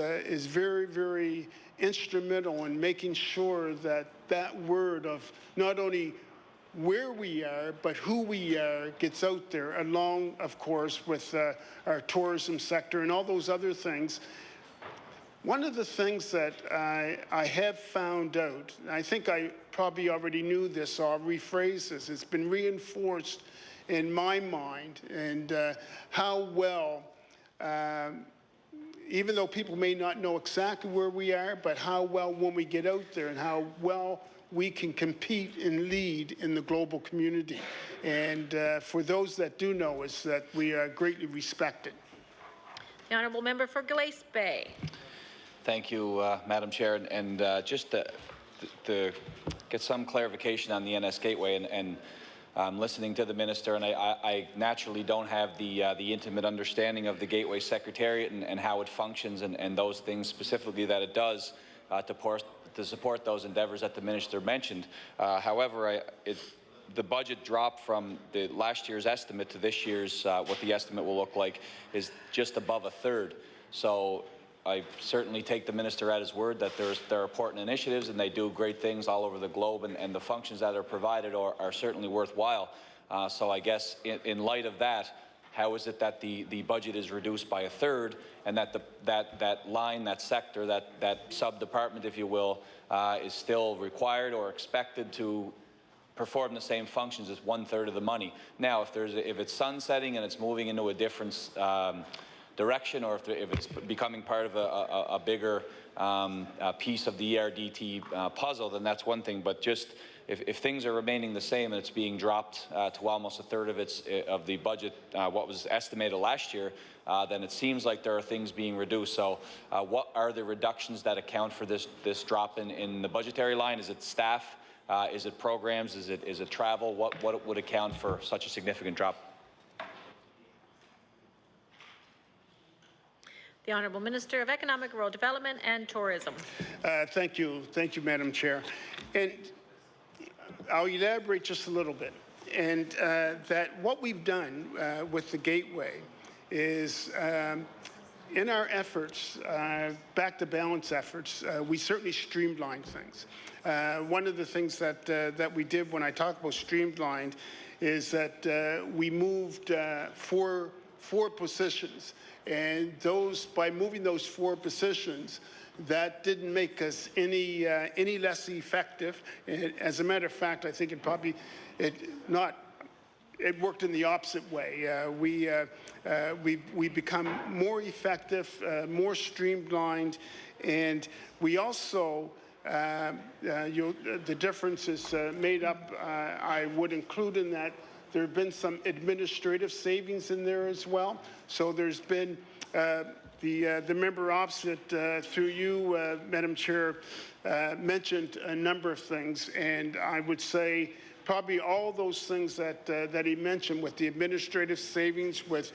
very, very instrumental in making sure that that word of not only where we are, but who we are gets out there, along, of course, with our tourism sector and all those other things. One of the things that I have found out, and I think I probably already knew this, so I'll rephrase this, it's been reinforced in my mind, and how well, even though people may not know exactly where we are, but how well when we get out there and how well we can compete and lead in the global community. And for those that do know us, that we are greatly respected. The honourable member for Glace Bay. Thank you, Madam Chair. And just to get some clarification on the NS Gateway, and listening to the minister, and I naturally don't have the intimate understanding of the Gateway Secretariat and how it functions and those things specifically that it does to support those endeavors that the minister mentioned. However, the budget drop from the last year's estimate to this year's, what the estimate will look like, is just above a third. So I certainly take the minister at his word that there are important initiatives and they do great things all over the globe, and the functions that are provided are certainly worthwhile. So I guess in light of that, how is it that the budget is reduced by a third, and that that line, that sector, that sub-department, if you will, is still required or expected to perform the same functions as 1/3 of the money? Now, if it's sunsetting and it's moving into a different direction, or if it's becoming part of a bigger piece of the ERDT puzzle, then that's one thing. But just if things are remaining the same and it's being dropped to almost a third of the budget, what was estimated last year, then it seems like there are things being reduced. So what are the reductions that account for this drop in the budgetary line? Is it staff? Is it programs? Is it travel? What would account for such a significant drop? The Honourable Minister of Economic, Rural Development and Tourism. Thank you, Madam Chair. And I'll elaborate just a little bit. that what we've done with the Gateway is in our efforts, back to balance efforts, we certainly streamlined things. One of the things that we did when I talk about streamlined is that we moved four positions, and by moving those 4 positions, that didn't make us any less effective. As a matter of fact, I think it worked in the opposite way. We become more effective, more streamlined, and we also the difference is made up. I would include in that there have been some administrative savings in there as well. So there's been the member opposite through you, Madam Chair, mentioned a number of things, and I would say probably all those things that he mentioned, with the administrative savings, with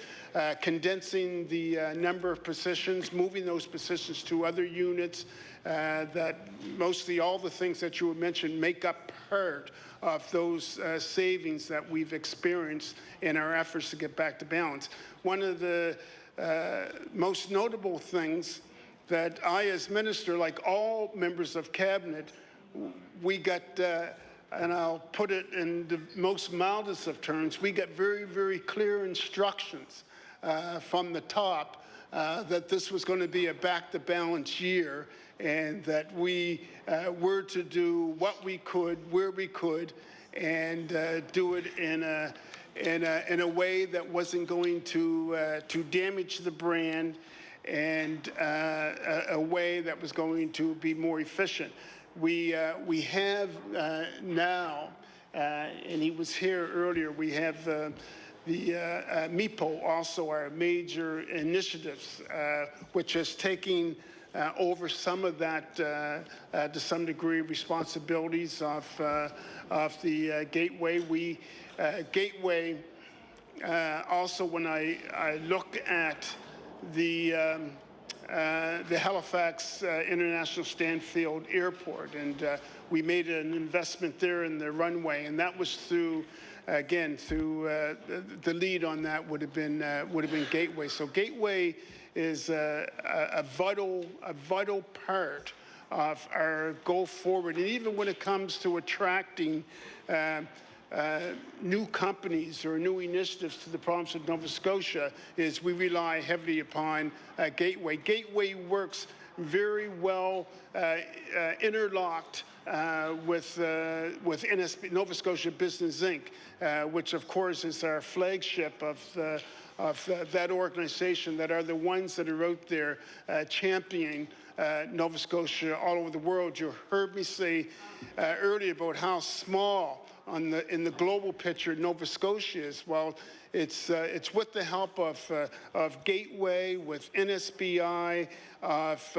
condensing the number of positions, moving those positions to other units, that mostly all the things that you mentioned make up part of those savings that we've experienced in our efforts to get back to balance. One of the most notable things that I, as minister, like all members of cabinet, we got, and I'll put it in the most mildest of terms, we got very, very clear instructions from the top that this was going to be a back to balance year, and that we were to do what we could, where we could, and do it in a way that wasn't going to damage the brand, and a way that was going to be more efficient. We have now, and he was here earlier, we have the MIPO, also our major initiatives, which is taking over some of that, to some degree, responsibilities of the Gateway. Gateway, also when I look at the Halifax International Stanfield Airport, and we made an investment there in the runway, and that was through, again, through the lead on that would have been Gateway. So Gateway is a vital part of our go forward, and even when it comes to attracting new companies or new initiatives to the province of Nova Scotia, is we rely heavily upon Gateway. Gateway works very well interlocked with NSB, Nova Scotia Business Inc., which of course is our flagship of that organization, that are the ones that are out there championing Nova Scotia all over the world. You heard me say earlier about how small in the global picture Nova Scotia is. Well, it's with the help of Gateway, with NSBI, of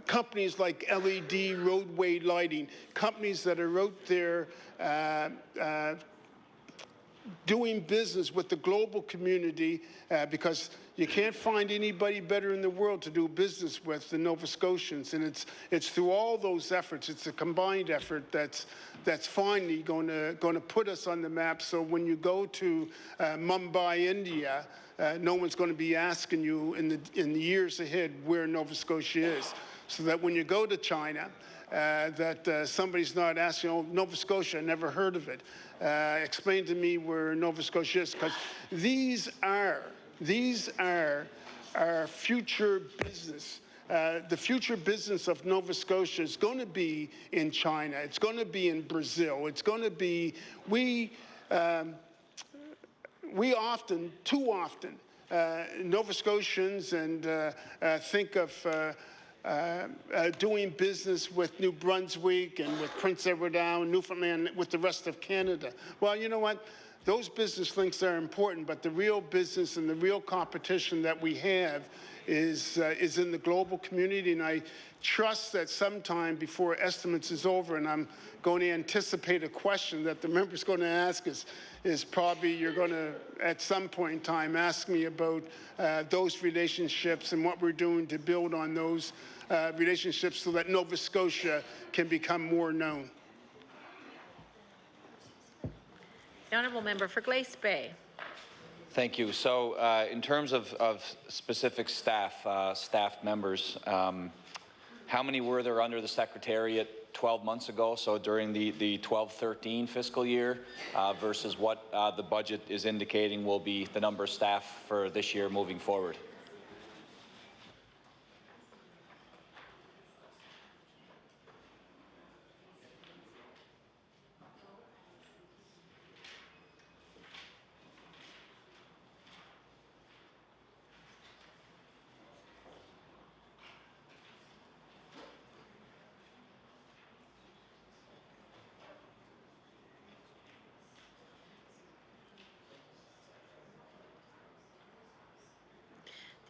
companies like LED roadway lighting, companies that are out there doing business with the global community, because you can't find anybody better in the world to do business with than Nova Scotians, and it's through all those efforts. It's a combined effort that's finally going to put us on the map. So when you go to Mumbai, India, no one's going to be asking you in the years ahead where Nova Scotia is. So that when you go to China, that somebody's not asking, oh, Nova Scotia, I never heard of it. Explain to me where Nova Scotia is, because these are our future business. The future business of Nova Scotia is going to be in China. It's going to be in Brazil. It's going to be, we often, too often, Nova Scotians and think of doing business with New Brunswick and with Prince Edward Island, Newfoundland, with the rest of Canada. Well, you know what? Those business links are important, but the real business and the real competition that we have is in the global community, and I trust that sometime before estimates is over, and I'm going to anticipate a question that the member's going to ask is probably you're going to, at some point in time, ask me about those relationships and what we're doing to build on those relationships so that Nova Scotia can become more known. The honourable member for Glace Bay. Thank you. So in terms of specific staff members, how many were there under the Secretariat 12 months ago, so during the 12-13 fiscal year, versus what the budget is indicating will be the number of staff for this year moving forward?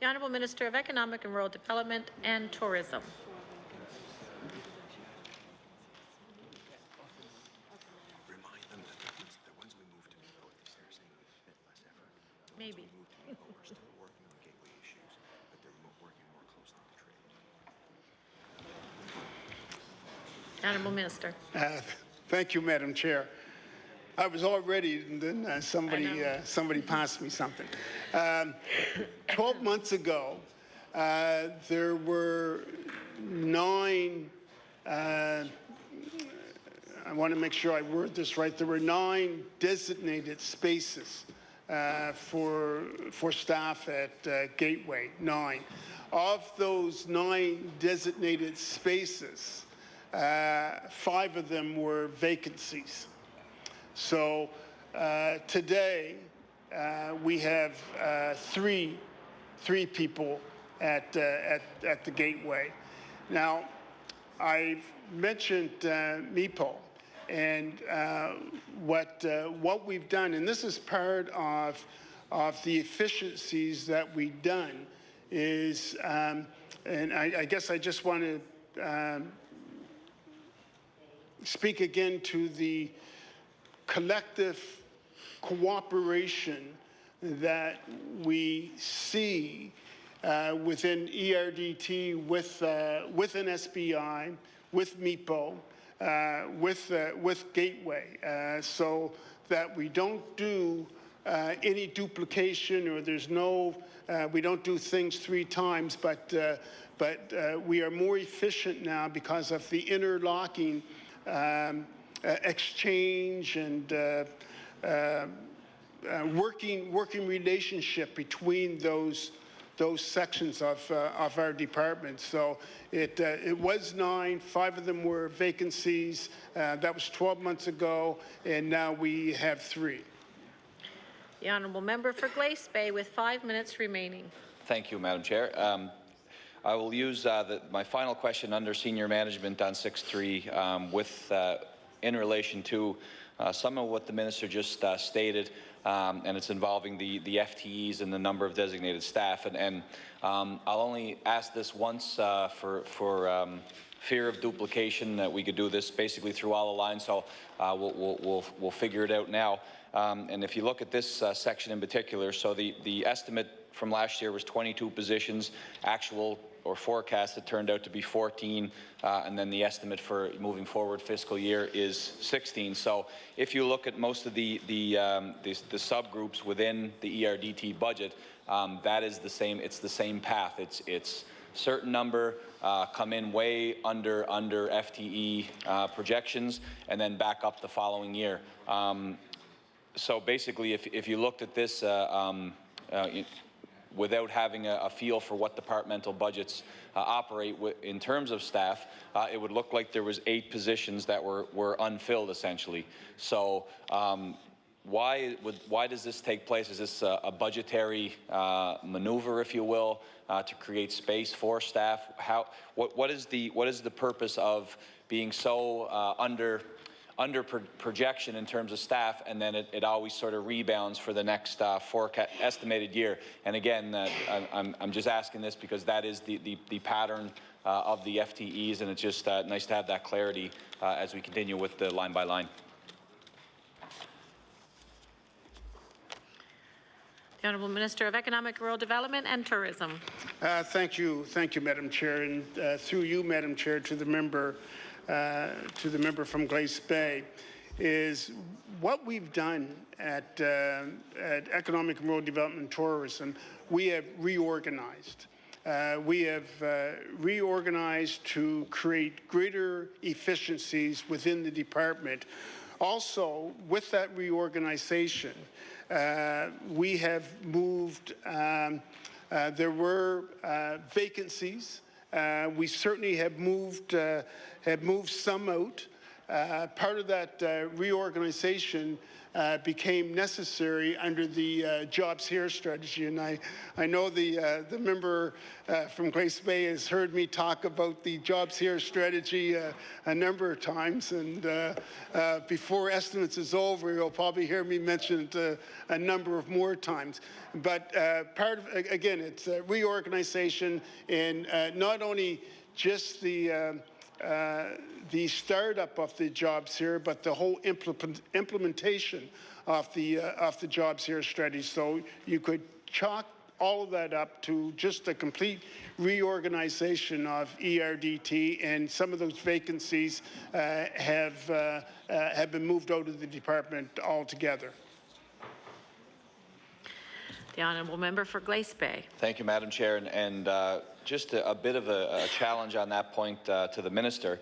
The Honourable Minister of Economic and Rural Development and Tourism. Remind them that once we move to Mexico, at least they're saying a bit less effort. Maybe. We're still working on gateway issues, but they're working more closely with trade. Honourable Minister. Thank you, Madam Chair. I was all ready, and then somebody passed me something. 12 months ago, there were 9, I want to make sure I word this right, there were 9 designated spaces for staff at Gateway, 9. Of those 9 designated spaces, 5 of them were vacancies. So today we have 3 people at the Gateway. Now, I've mentioned MIPO and what we've done, and this is part of the efficiencies that we've done, is, and I guess I just want to speak again to the collective cooperation that we see within ERDT with an SBI, with MIPO, with Gateway, so that we don't do any duplication, or there's no, we don't do things 3 times, but we are more efficient now because of the interlocking exchange and working relationship between those sections of our department. So it was 9, 5 of them were vacancies. That was 12 months ago, and now we have 3. The honourable member for Glace Bay with 5 minutes remaining. Thank you, Madam Chair. I will use my final question under senior management on 6.3 with in relation to some of what the minister just stated, and it's involving the FTEs and the number of designated staff. And I'll only ask this once for fear of duplication, that we could do this basically through all the lines, so we'll figure it out now. And if you look at this section in particular, so the estimate from last year was 22 positions, actual or forecast it turned out to be 14, and then the estimate for moving forward fiscal year is 16. So if you look at most of the subgroups within the ERDT budget, that is the same. It's the same path. It's certain number come in way under FTE projections, and then back up the following year. So basically, if you looked at this without having a feel for what departmental budgets operate in terms of staff, it would look like there was 8 positions that were unfilled, essentially. So why does this take place? Is this a budgetary maneuver, if you will, to create space for staff? What is the purpose of being so under projection in terms of staff, and then it always sort of rebounds for the next estimated year? And again, I'm just asking this because that is the pattern of the FTEs, and it's just nice to have that clarity as we continue with the line by line. The Honourable Minister of Economic, Rural Development and Tourism. Thank you, Madam Chair, and through you, Madam Chair, to the member from Glace Bay, is what we've done at Economic and Rural Development and Tourism, we have reorganized. We have reorganized to create greater efficiencies within the department. Also, with that reorganization, we have moved, there were vacancies. We certainly have moved some out. Part of that reorganization became necessary under the Jobs Here strategy, and I know the member from Glace Bay has heard me talk about the Jobs Here strategy a number of times, and before estimates is over, you'll probably hear me mention it a number of more times. But part of, again, it's reorganization, and not only just the startup of the Jobs Here, but the whole implementation of the Jobs Here strategy. So you could chalk all of that up to just a complete reorganization of ERDT, and some of those vacancies have been moved out of the department altogether. The honourable member for Glace Bay. Thank you, Madam Chair, and just a bit of a challenge on that point to the minister.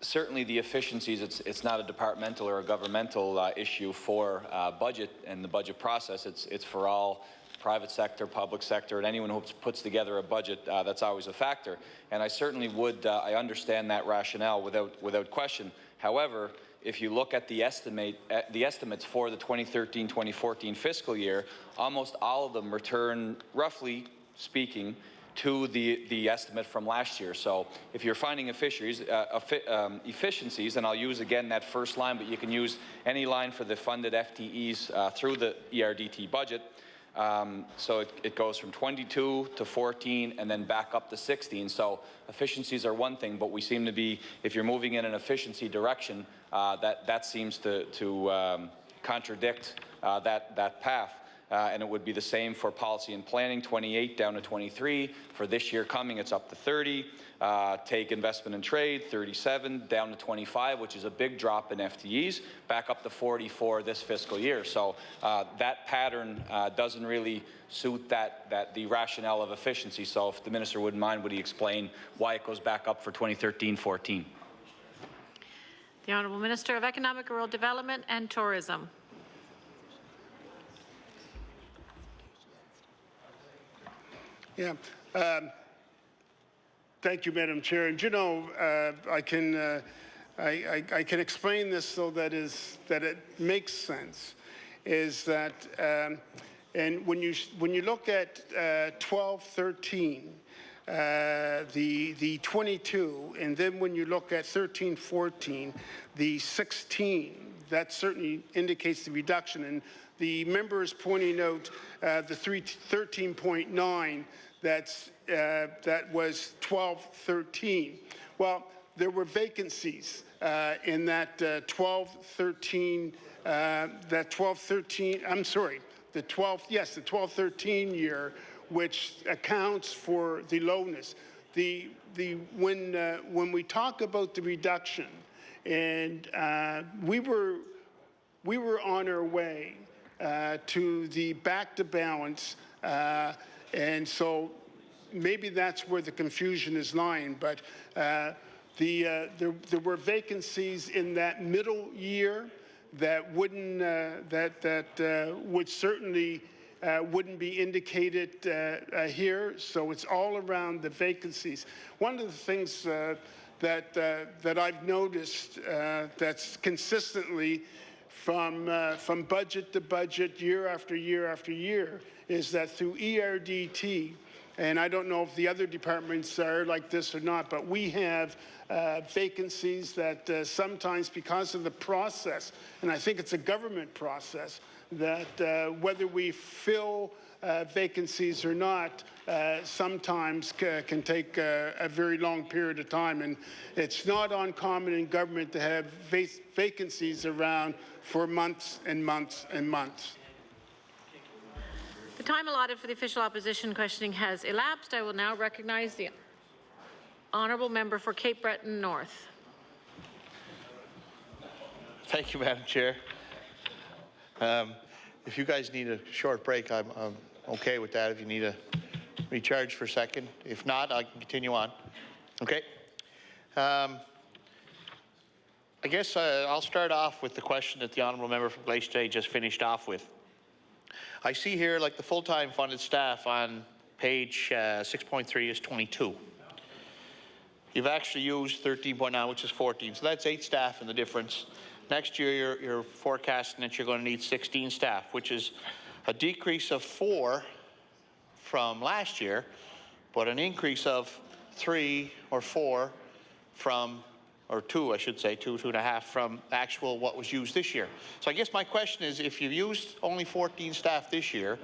Certainly the efficiencies, it's not a departmental or a governmental issue for budget and the budget process. It's for all private sector, public sector, and anyone who puts together a budget, that's always a factor. And I certainly would, I understand that rationale without question. However, if you look at the estimates for the 2013-2014 fiscal year, almost all of them return, roughly speaking, to the estimate from last year. So if you're finding efficiencies, and I'll use again that first line, but you can use any line for the funded FTEs through the ERDT budget. So it goes from 22 to 14 and then back up to 16. So efficiencies are one thing, but we seem to be, if you're moving in an efficiency direction, that seems to contradict that path. And it would be the same for policy and planning, 28 down to 23. For this year coming, it's up to 30. Take investment and trade, 37 down to 25, which is a big drop in FTEs, back up to 44 this fiscal year. So that pattern doesn't really suit the rationale of efficiency. So if the minister wouldn't mind, would he explain why it goes back up for 2013-14? The honourable Minister of Economic, Rural Development and Tourism. Yeah. Thank you, Madam Chair. And you know, I can explain this so that it makes sense. Is that and when you look at 12-13, the 22, and then when you look at 13-14, the 16, that certainly indicates the reduction. And the member is pointing out the 13.9. That was 12-13. Well, there were vacancies in that 12-13. That 12-13. I'm sorry, the 12-13 year, which accounts for the lowness. When we talk about the reduction, and we were on our way to the back to balance. And so maybe that's where the confusion is lying. But there were vacancies in that middle year that wouldn't would certainly wouldn't be indicated here. So it's all around the vacancies. One of the things that I've noticed that's consistently from budget to budget, year after year after year, is that through ERDT, and I don't know if the other departments are like this or not, but we have vacancies that sometimes, because of the process, and I think it's a government process, that whether we fill vacancies or not, sometimes can take a very long period of time. And it's not uncommon in government to have vacancies around for months and months and months. The time allotted for the official opposition questioning has elapsed. I will now recognize the honourable member for Cape Breton North. Thank you, Madam Chair. If you guys need a short break, I'm okay with that. If you need a recharge for a second. If not, I can continue on. Okay. I guess I'll start off with the question that the Honourable Member from Glace just finished off with. I see here, like, the full-time funded staff on page 6.3 is 22. You've actually used 13.9, which is 14, so that's 8 staff in the difference. Next year, you're forecasting that you're going to need 16 staff, which is a decrease of 4 from last year, but an increase of 3 or 4 from, or 2, I should say, 2.5 from actual what was used this year. So I guess my question is, if you used only 14 staff this year,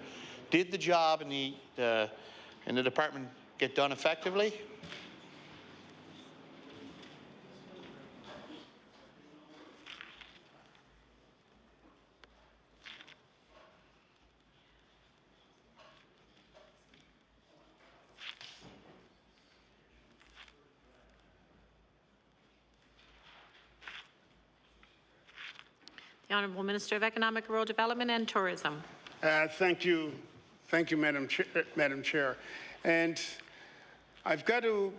did the job in the department get done effectively? The Honourable Minister of Economic, Rural Development and Tourism. Thank you, Madam Chair. And I've got to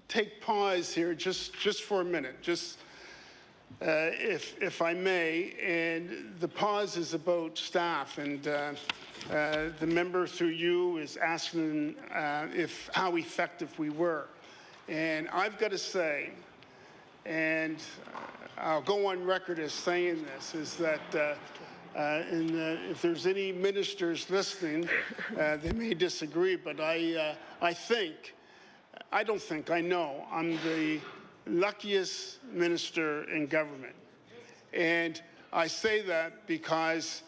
take pause here just for a minute, if I may. And the pause is about staff, and the member through you is asking how effective we were. And I've got to say, and I'll go on record as saying this, is that if there's any ministers listening, they may disagree, but I know I'm the luckiest minister in government. And I say that because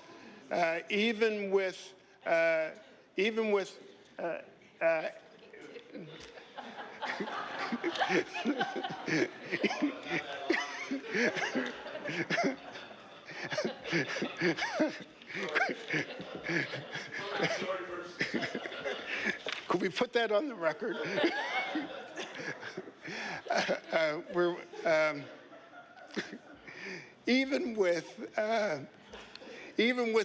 even with could we put that on the record? Even with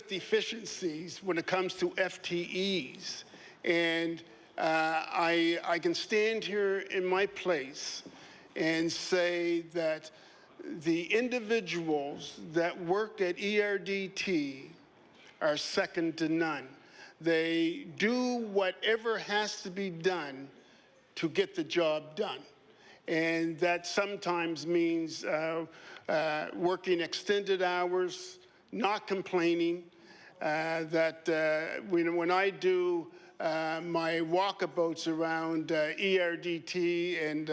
deficiencies when it comes to FTEs, and I can stand here in my place and say that the individuals that work at ERDT are second to none. They do whatever has to be done to get the job done. And that sometimes means working extended hours, not complaining, when I do my walkabouts around ERDT, and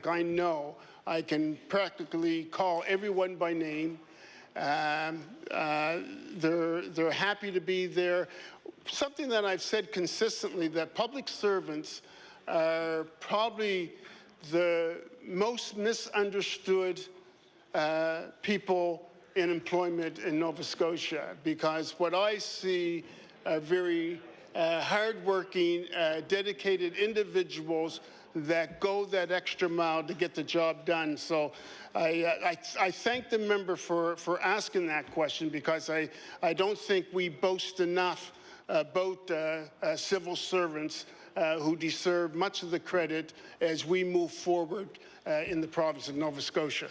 I know I can practically call everyone by name. They're happy to be there. Something that I've said consistently, that public servants are probably the most misunderstood people in employment in Nova Scotia, because what I see are very hardworking, dedicated individuals that go that extra mile to get the job done. So I thank the member for asking that question, because I don't think we boast enough about civil servants who deserve much of the credit as we move forward in the province of Nova Scotia.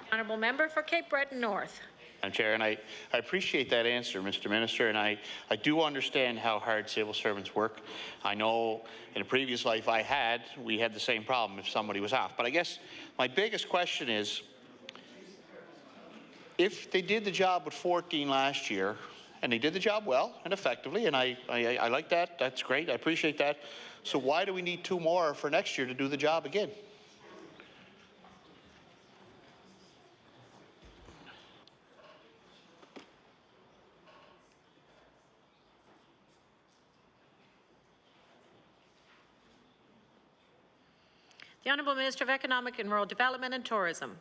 Honourable Member for Cape Breton North. Madam Chair, and I appreciate that answer, Mr. Minister, and I do understand how hard civil servants work. I know in a previous life we had the same problem if somebody was off. But I guess my biggest question is, if they did the job with 14 last year, and they did the job well and effectively, and I like that, that's great, I appreciate that, so why do we need 2 more for next year to do the job again? The Honourable Minister of Economic and Rural Development and Tourism.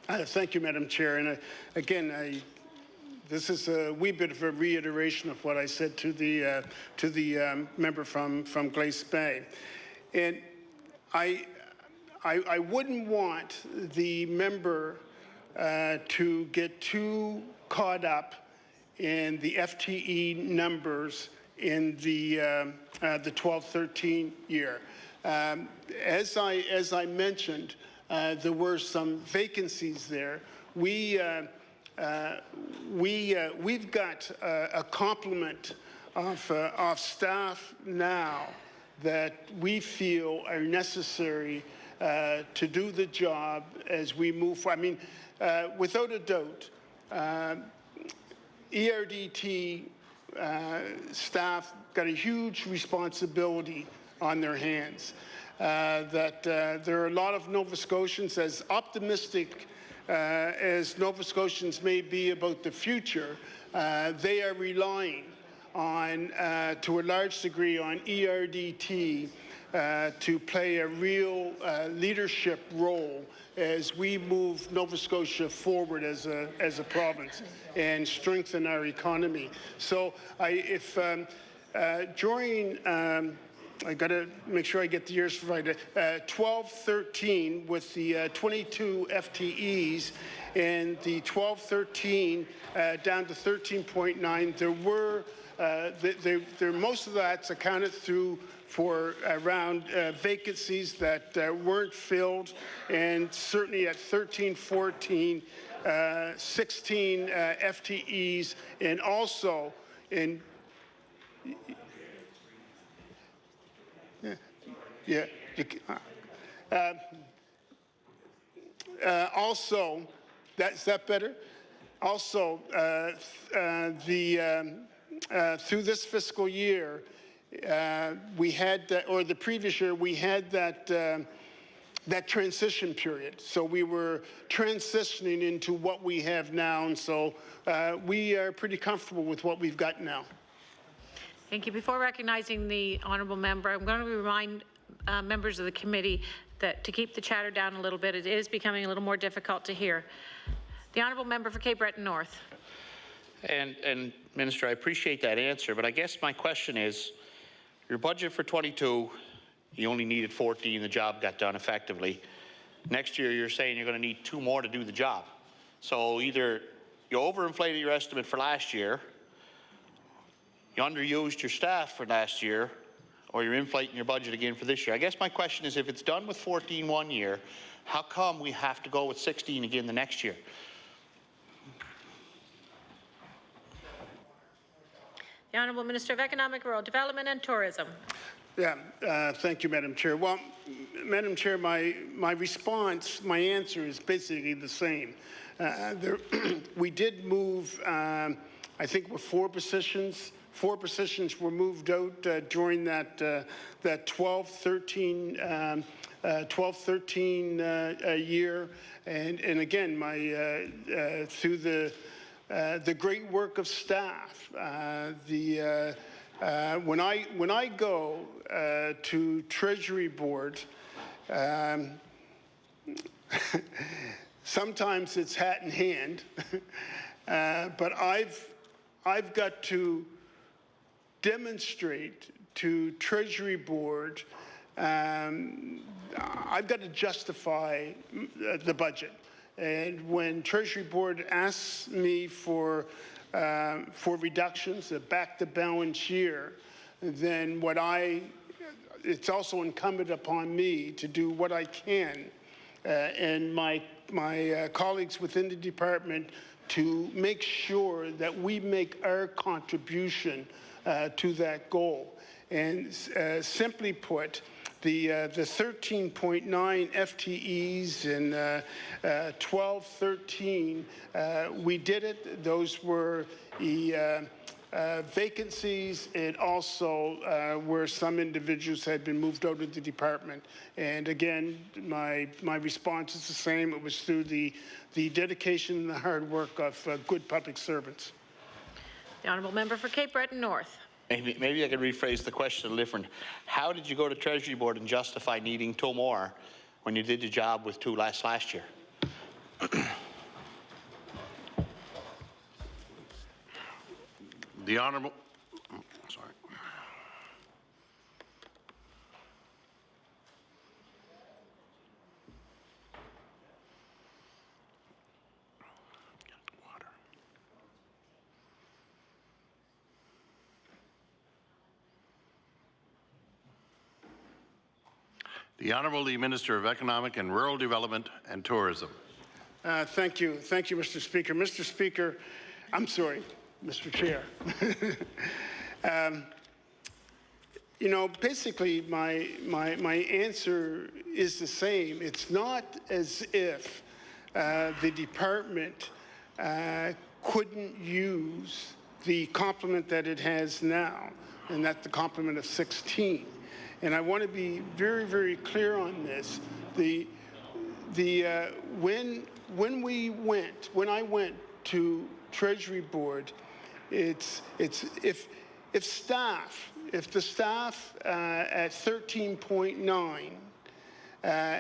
Thank you, Madam Chair. And again, this is a wee bit of a reiteration of what I said to the member from Glace Bay. And I I wouldn't want the member to get too caught up in the FTE numbers in the 12-13 year. As I mentioned, there were some vacancies there. We've got a complement of staff now that we feel are necessary to do the job as we move forward. I mean, without a doubt, ERDT staff got a huge responsibility on their hands. There are a lot of Nova Scotians, as optimistic as Nova Scotians may be about the future, they are relying on, to a large degree, on ERDT to play a real leadership role as we move Nova Scotia forward as a province and strengthen our economy. So during I got to make sure I get the years right. 12-13 with the 22 FTEs and the 12-13 down to 13.9. There were most of that's accounted through for around vacancies that weren't filled, and certainly at 13-14, 16 FTEs, and also in. Yeah. Also, is that better? Also, through this fiscal year, we had that, or the previous year, we had that transition period. So we were transitioning into what we have now, and so we are pretty comfortable with what we've got now. Thank you. Before recognizing the honourable member, I'm going to remind members of the committee that to keep the chatter down a little bit, it is becoming a little more difficult to hear. The honourable member for Cape Breton North. And Minister, I appreciate that answer, but I guess my question is, your budget for 22, you only needed 14, the job got done effectively. Next year, you're saying you're going to need 2 more to do the job. So either you overinflated your estimate for last year, you underused your staff for last year, or you're inflating your budget again for this year. I guess my question is, if it's done with 14 one year, how come we have to go with 16 again the next year? The Honourable Minister of Economic, Rural Development and Tourism. Yeah, thank you, Madam Chair. Well, Madam Chair, my response, my answer is basically the same. We did move, I think, with 4 positions. 4 positions were moved out during that 12-13 year, and again, through the great work of staff. When I go to Treasury Board, sometimes it's hat in hand, but I've got to demonstrate to Treasury Board, I've got to justify the budget. And when Treasury Board asks me for reductions, a back-to-balance year, then it's also incumbent upon me to do what I can and my colleagues within the department to make sure that we make our contribution to that goal. And simply put, the 13.9 FTEs and 12-13, we did it. Those were the vacancies, and also where some individuals had been moved out of the department. And again, my response is the same. It was through the dedication and the hard work of good public servants. The honourable member for Cape Breton North. Maybe I could rephrase the question a little different. How did you go to Treasury Board and justify needing 2 more when you did the job with 2 last year? The Honourable, sorry. The Honourable the Minister of Economic and Rural Development and Tourism. Thank you, Mr. Speaker. Mr. Speaker, I'm sorry, Mr. Chair. You know, basically, my answer is the same. It's not as if the department couldn't use the complement that it has now, and that's the complement of 16. And I want to be very, very clear on this. When I went to Treasury Board, if the staff at 13.9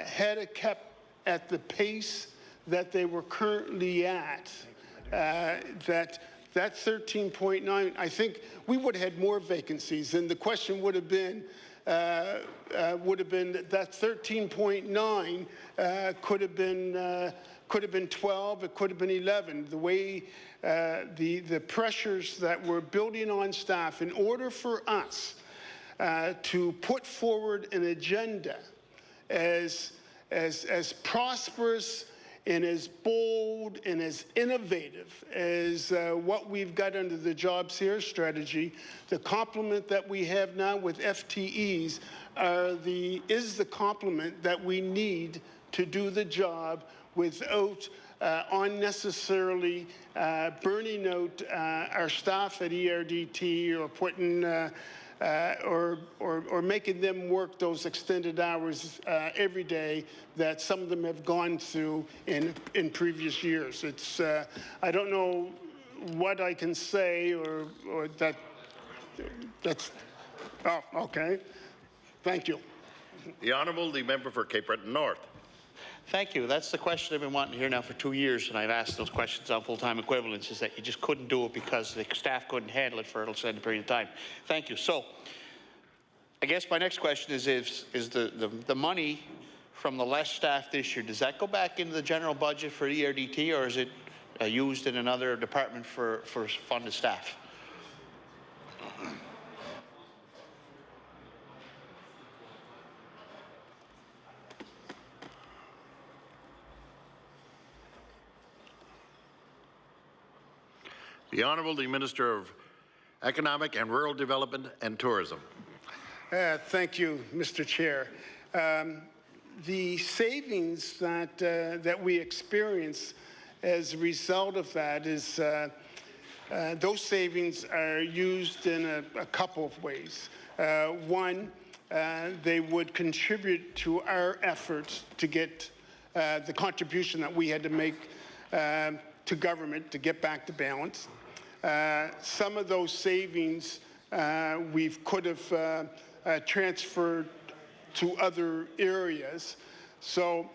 had kept at the pace that they were currently at, that 13.9, I think we would have had more vacancies, and the question would have been that 13.9 could have been 12, it could have been 11. The way the pressures that we're building on staff in order for us to put forward an agenda as prosperous and as bold and as innovative as what we've got under the Jobs Here strategy, the complement that we have now with FTEs is the complement that we need to do the job without unnecessarily burning out our staff at ERDT or putting or making them work those extended hours every day that some of them have gone through in previous years. It's I don't know what I can say or that's okay. Thank you. The Honourable the Member for Cape Breton North. Thank you. That's the question I've been wanting to hear now for 2 years, and I've asked those questions on full-time equivalents, is that you just couldn't do it because the staff couldn't handle it for an extended period of time. Thank you. So, I guess my next question is the money from the less staff this year, does that go back into the general budget for ERDT, or is it used in another department for funded staff? The Honourable the Minister of Economic and Rural Development and Tourism. Thank you, Mr. Chair. The savings that we experience as a result of that is those savings are used in a couple of ways. One, they would contribute to our efforts to get the contribution that we had to make to government to get back to balance. Some of those savings we could have transferred to other areas. So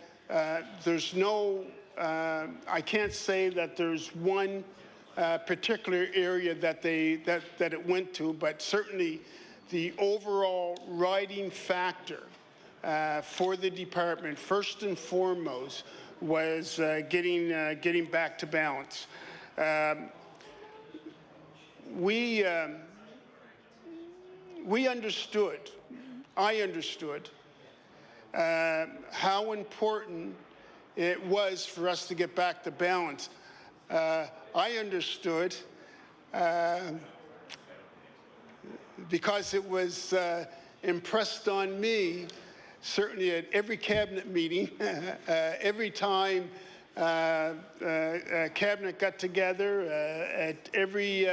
there's no, I can't say that there's one particular area that it went to, but certainly the overall riding factor for the department, first and foremost, was getting back to balance. We understood, I understood, how important it was for us to get back to balance. I understood because it was impressed on me, certainly at every cabinet meeting, every time cabinet got together, at every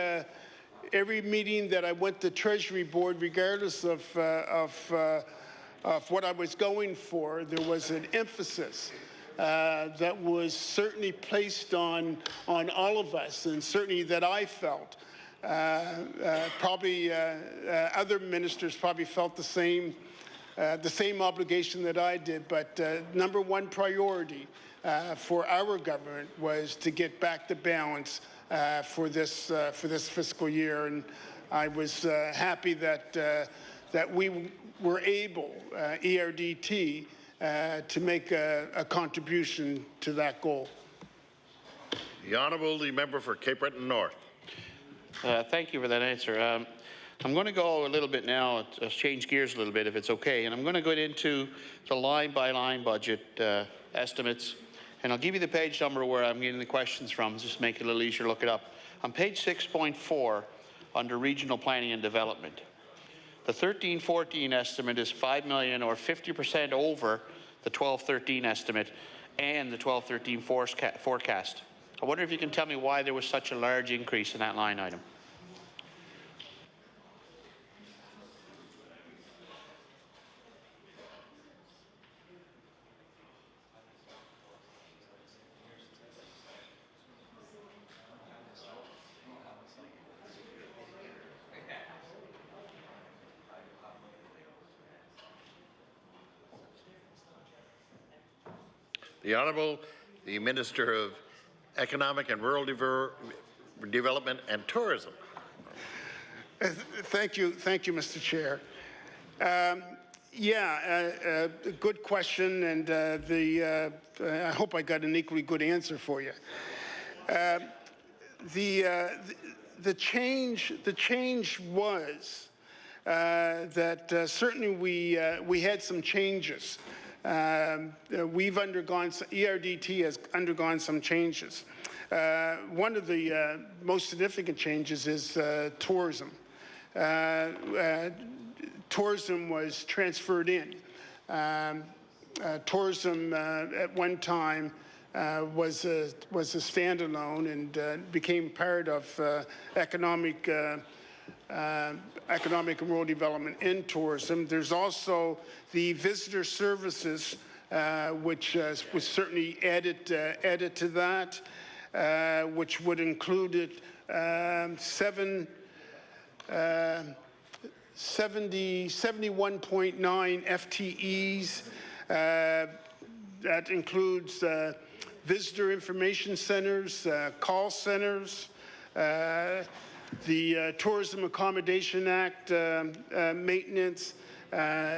meeting that I went to Treasury Board, regardless of what I was going for, there was an emphasis that was certainly placed on all of us, and certainly that I felt. Probably other ministers probably felt the same obligation that I did, but number one priority for our government was to get back to balance for this fiscal year, and I was happy that we were able, ERDT, to make a contribution to that goal. The Honourable the Member for Cape Breton North. Thank you for that answer. I'm going to go a little bit now, change gears a little bit if it's okay, and I'm going to go into the line-by-line budget estimates, and I'll give you the page number where I'm getting the questions from, just to make it a little easier to look it up. On page 6.4, under Regional Planning and Development, the 13-14 estimate is $5 million, or 50% over the 12-13 estimate and the 12-13 forecast. I wonder if you can tell me why there was such a large increase in that line item. The Honourable, the Minister of Economic and Rural Development and Tourism. Thank you, Mr. Chair. Good question, and I hope I got an equally good answer for you. The change was that certainly we had some changes. We've undergone, ERDT has undergone some changes. One of the most significant changes is tourism. Tourism was transferred in. Tourism at one time was a standalone and became part of economic and rural development in tourism. There's also the visitor services, which was certainly added to that, which would include 71.9 FTEs. That includes visitor information centers, call centers, the Tourism Accommodation Act maintenance.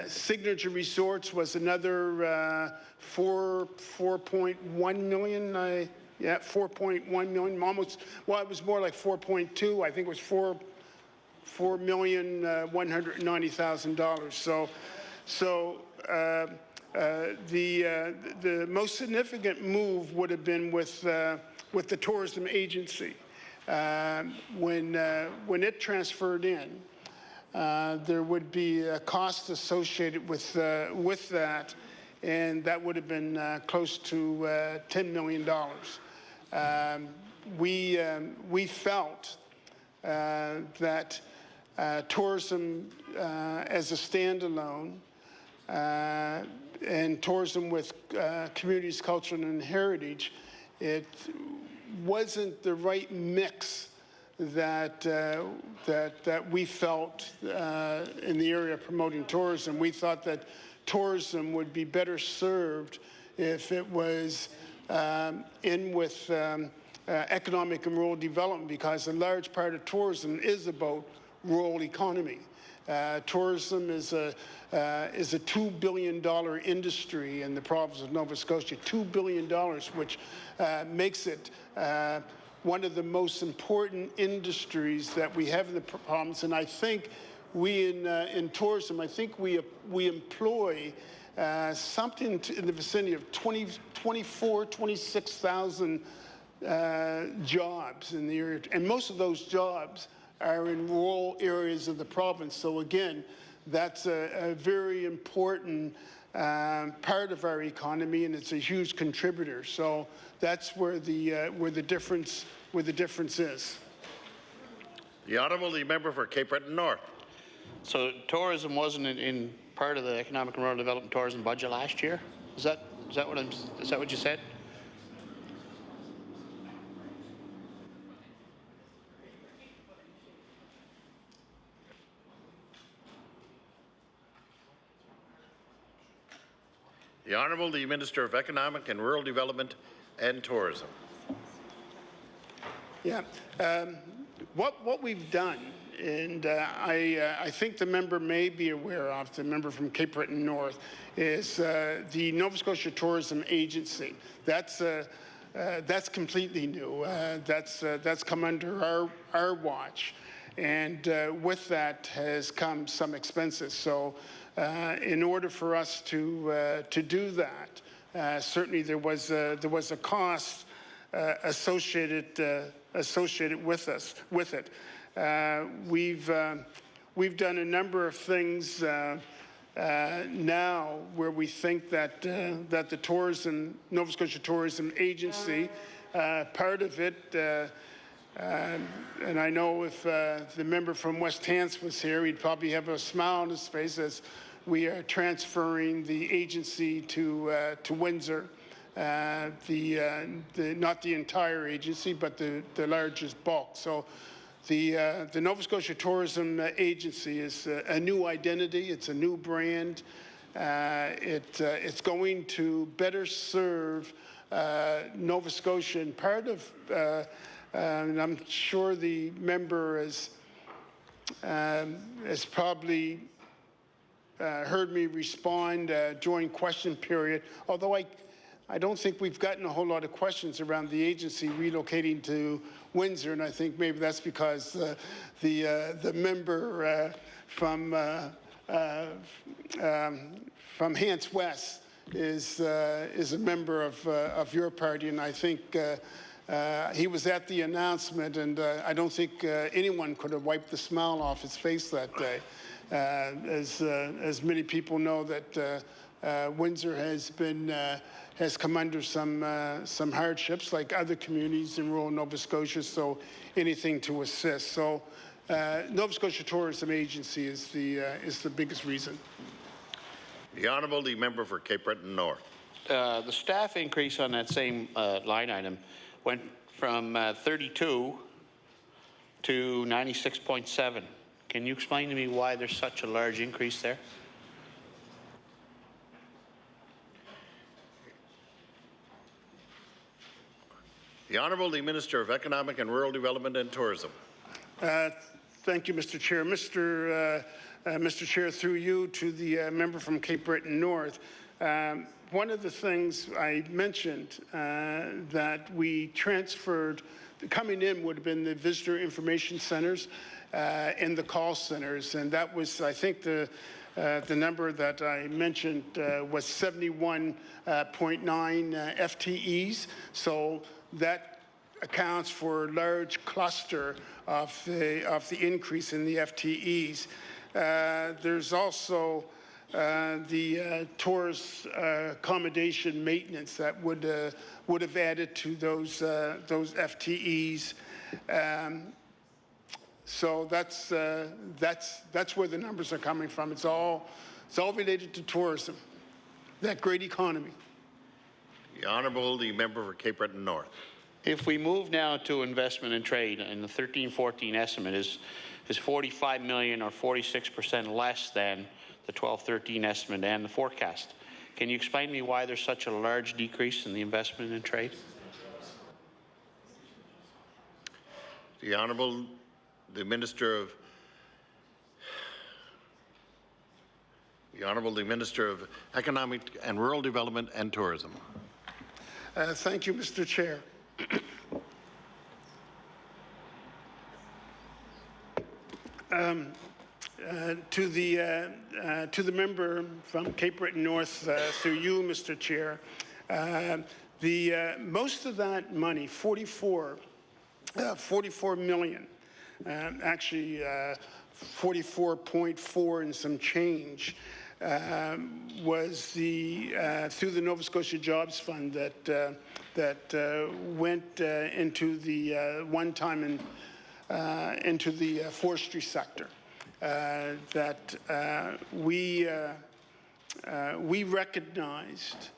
Signature Resorts was another 4.1 million. 4.1 million, almost, well, it was more like 4.2. I think it was $4,190,000. So the most significant move would have been with the tourism agency. When it transferred in, there would be a cost associated with that, and that would have been close to $10 million. We felt that tourism as a standalone and tourism with communities, culture, and heritage, it wasn't the right mix that we felt in the area of promoting tourism. We thought that tourism would be better served if it was in with economic and rural development, because a large part of tourism is about rural economy. Tourism is a $2 billion industry in the province of Nova Scotia, $2 billion, which makes it one of the most important industries that we have in the province. And I think we in tourism, I think we employ something in the vicinity of 26,000 jobs in the area, and most of those jobs are in rural areas of the province. So again, that's a very important part of our economy, and it's a huge contributor. So that's where the difference is. The Honourable, the Member for Cape Breton North. So tourism wasn't in part of the Economic and Rural Development Tourism budget last year? Is that what you said? The Honourable, the Minister of Economic and Rural Development and Tourism. Yeah, what we've done, and I think the member may be aware of, the member from Cape Breton North, is the Nova Scotia Tourism Agency. That's completely new. That's come under our watch. And with that has come some expenses. So in order for us to do that, certainly there was a cost associated with it. We've done a number of things now where we think that that the Nova Scotia Tourism Agency, part of it. And I know if the member from West Hants was here, he'd probably have a smile on his face as we are transferring the agency to Windsor. Not the entire agency, but the largest bulk. So the Nova Scotia Tourism Agency is a new identity. It's a new brand. It's going to better serve Nova Scotia, and part of and I'm sure the member has probably heard me respond during question period, although I don't think we've gotten a whole lot of questions around the agency relocating to Windsor, and I think maybe that's because the member from Hants West is a member of your party, and I think he was at the announcement, and I don't think anyone could have wiped the smile off his face that day. As many people know that Windsor has come under some hardships like other communities in rural Nova Scotia, so anything to assist. So Nova Scotia Tourism Agency is the biggest reason. The Honourable, the member for Cape Breton North. The staff increase on that same line item went from 32 to 96.7. Can you explain to me why there's such a large increase there? The Honourable, the Minister of Economic and Rural Development and Tourism. Thank you, Mr. Chair. Mr. Chair, through you to the member from Cape Breton North. One of the things I mentioned that we transferred, coming in would have been the visitor information centers and the call centers, and that was, I think, the number that I mentioned was 71.9 FTEs. So that accounts for a large cluster of the increase in the FTEs. There's also the tourist accommodation maintenance that would have added to those FTEs. So that's where the numbers are coming from. It's all related to tourism, that great economy. The Honourable, the member for Cape Breton North. If we move now to investment and trade, and the 13-14 estimate is 45 million or 46% less than the 12-13 estimate and the forecast. Can you explain to me why there's such a large decrease in the investment and trade? The Honourable, the Minister of Economic and Rural Development and Tourism. Thank you, Mr. Chair. To the member from Cape Breton North, through you, Mr. Chair, most of that money, 44 million, actually 44.4 and some change, was through the Nova Scotia Jobs Fund that went into the one-time into the forestry sector. That we recognized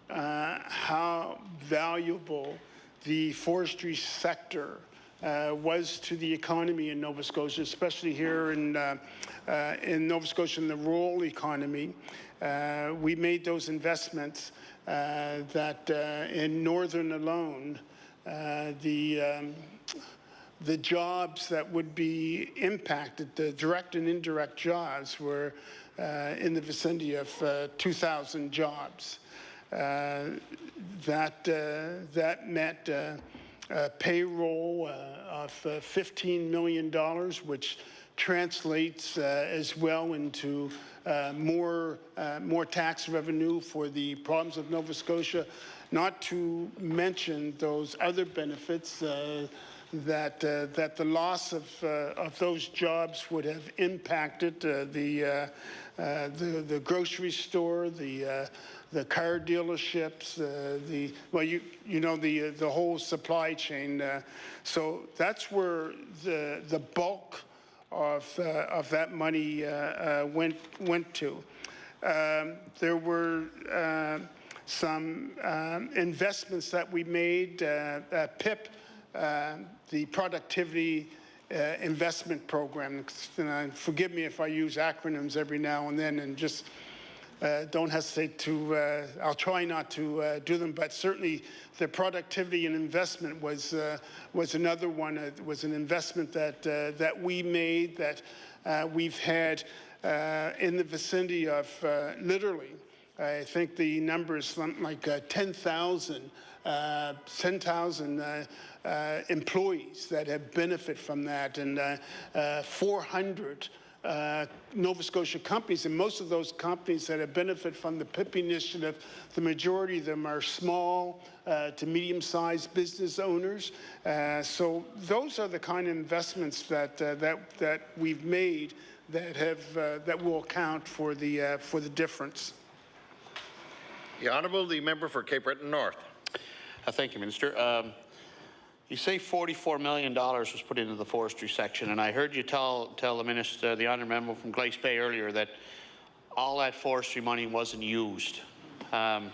how valuable the forestry sector was to the economy in Nova Scotia, especially here in Nova Scotia in the rural economy. We made those investments that in Northern alone, the jobs that would be impacted, the direct and indirect jobs, were in the vicinity of 2,000 jobs. That meant payroll of $15 million, which translates as well into more tax revenue for the province of Nova Scotia, not to mention those other benefits that the loss of those jobs would have impacted the grocery store, the car dealerships, the whole supply chain. So that's where the bulk of that money went to. There were some investments that we made. PIP, the Productivity Investment Program. And forgive me if I use acronyms every now and then, and just don't hesitate to, I'll try not to do them, but certainly the productivity and investment was another one. It was an investment that we made, that we've had in the vicinity of literally, I think the number is something like 10,000 employees that have benefit from that, and 400 Nova Scotia companies, and most of those companies that have benefit from the PIP initiative, the majority of them are small to medium-sized business owners. So those are the kind of investments that we've made that will account for the difference. The Honourable, the member for Cape Breton North. Thank you, Minister. You say $44 million was put into the forestry section, and I heard you tell the Minister, the Honourable Member from Glace Bay earlier, that all that forestry money wasn't used. Can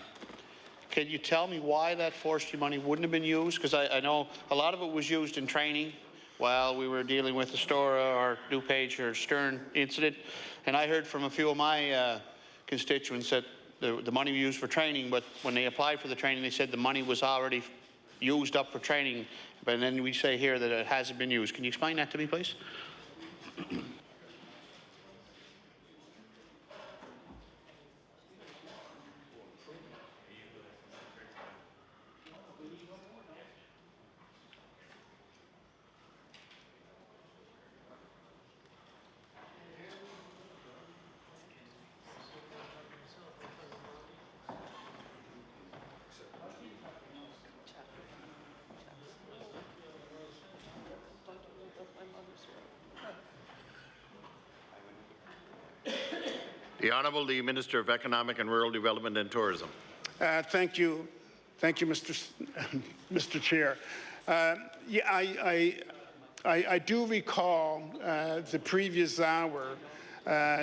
you tell me why that forestry money wouldn't have been used? Because I know a lot of it was used in training while we were dealing with the Stora or DuPage or Stern incident, and I heard from a few of my constituents that the money we used for training, but when they applied for the training, they said the money was already used up for training, but then we say here that it hasn't been used. Can you explain that to me, please? The Honourable, the Minister of Economic and Rural Development and Tourism. Thank you, Mr. Chair. Yeah, I do recall the previous hour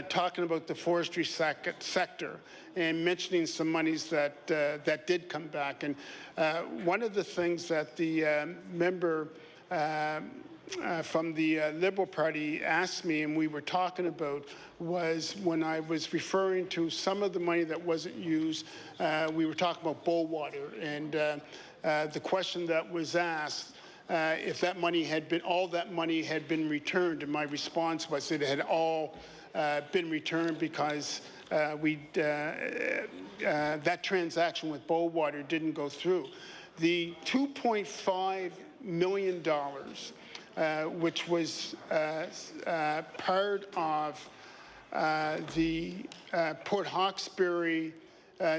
talking about the forestry sector and mentioning some monies that did come back. And one of the things that the member from the Liberal Party asked me, and we were talking about, was when I was referring to some of the money that wasn't used, we were talking about Bowater, and the question that was asked, if that money had been, all that money had been returned, and my response was it had all been returned because that transaction with Bowater didn't go through. The $2.5 million which was part of the Port Hawkesbury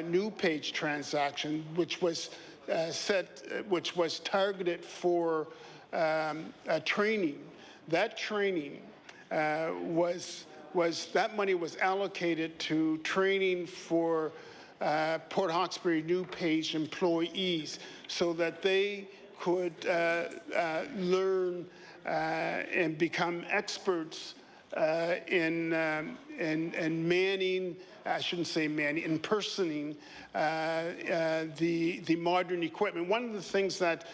New Page transaction, which was which was targeted for training. That training that money was allocated to training for Port Hawkesbury New Page employees, so that they could learn and become experts in manning, I shouldn't say manning, impersonating the modern equipment. One of the things that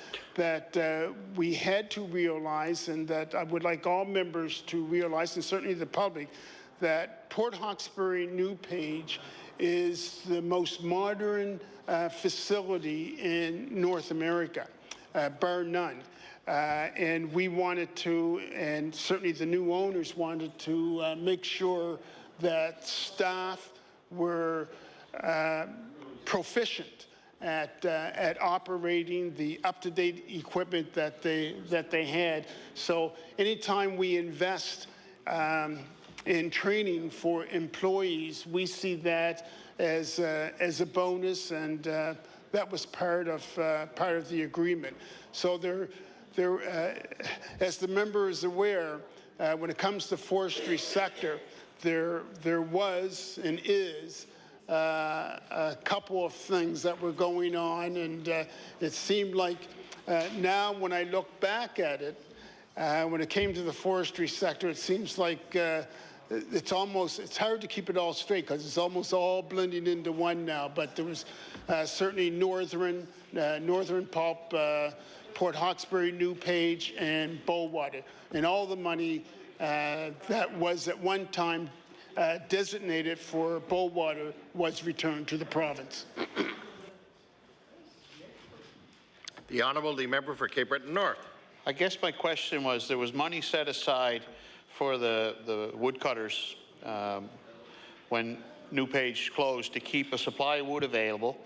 we had to realize, and that I would like all members to realize, and certainly the public, that Port Hawkesbury New Page is the most modern facility in North America, bar none. And we wanted to, and certainly the new owners wanted to make sure that staff were proficient at operating the up-to-date equipment that they had. So anytime we invest in training for employees, we see that as a bonus, and that was part of the agreement. So as the member is aware, when it comes to forestry sector, there was and is a couple of things that were going on, and it seemed like now when I look back at it, when it came to the forestry sector, it seems like it's hard to keep it all straight because it's almost all blending into one now. But there was certainly Northern Pulp, Port Hawkesbury, New Page, and Bowater, and all the money that was at one time designated for Bowater was returned to the province. The Honourable, the member for Cape Breton North. I guess my question was, there was money set aside for the woodcutters when New Page closed to keep a supply of wood available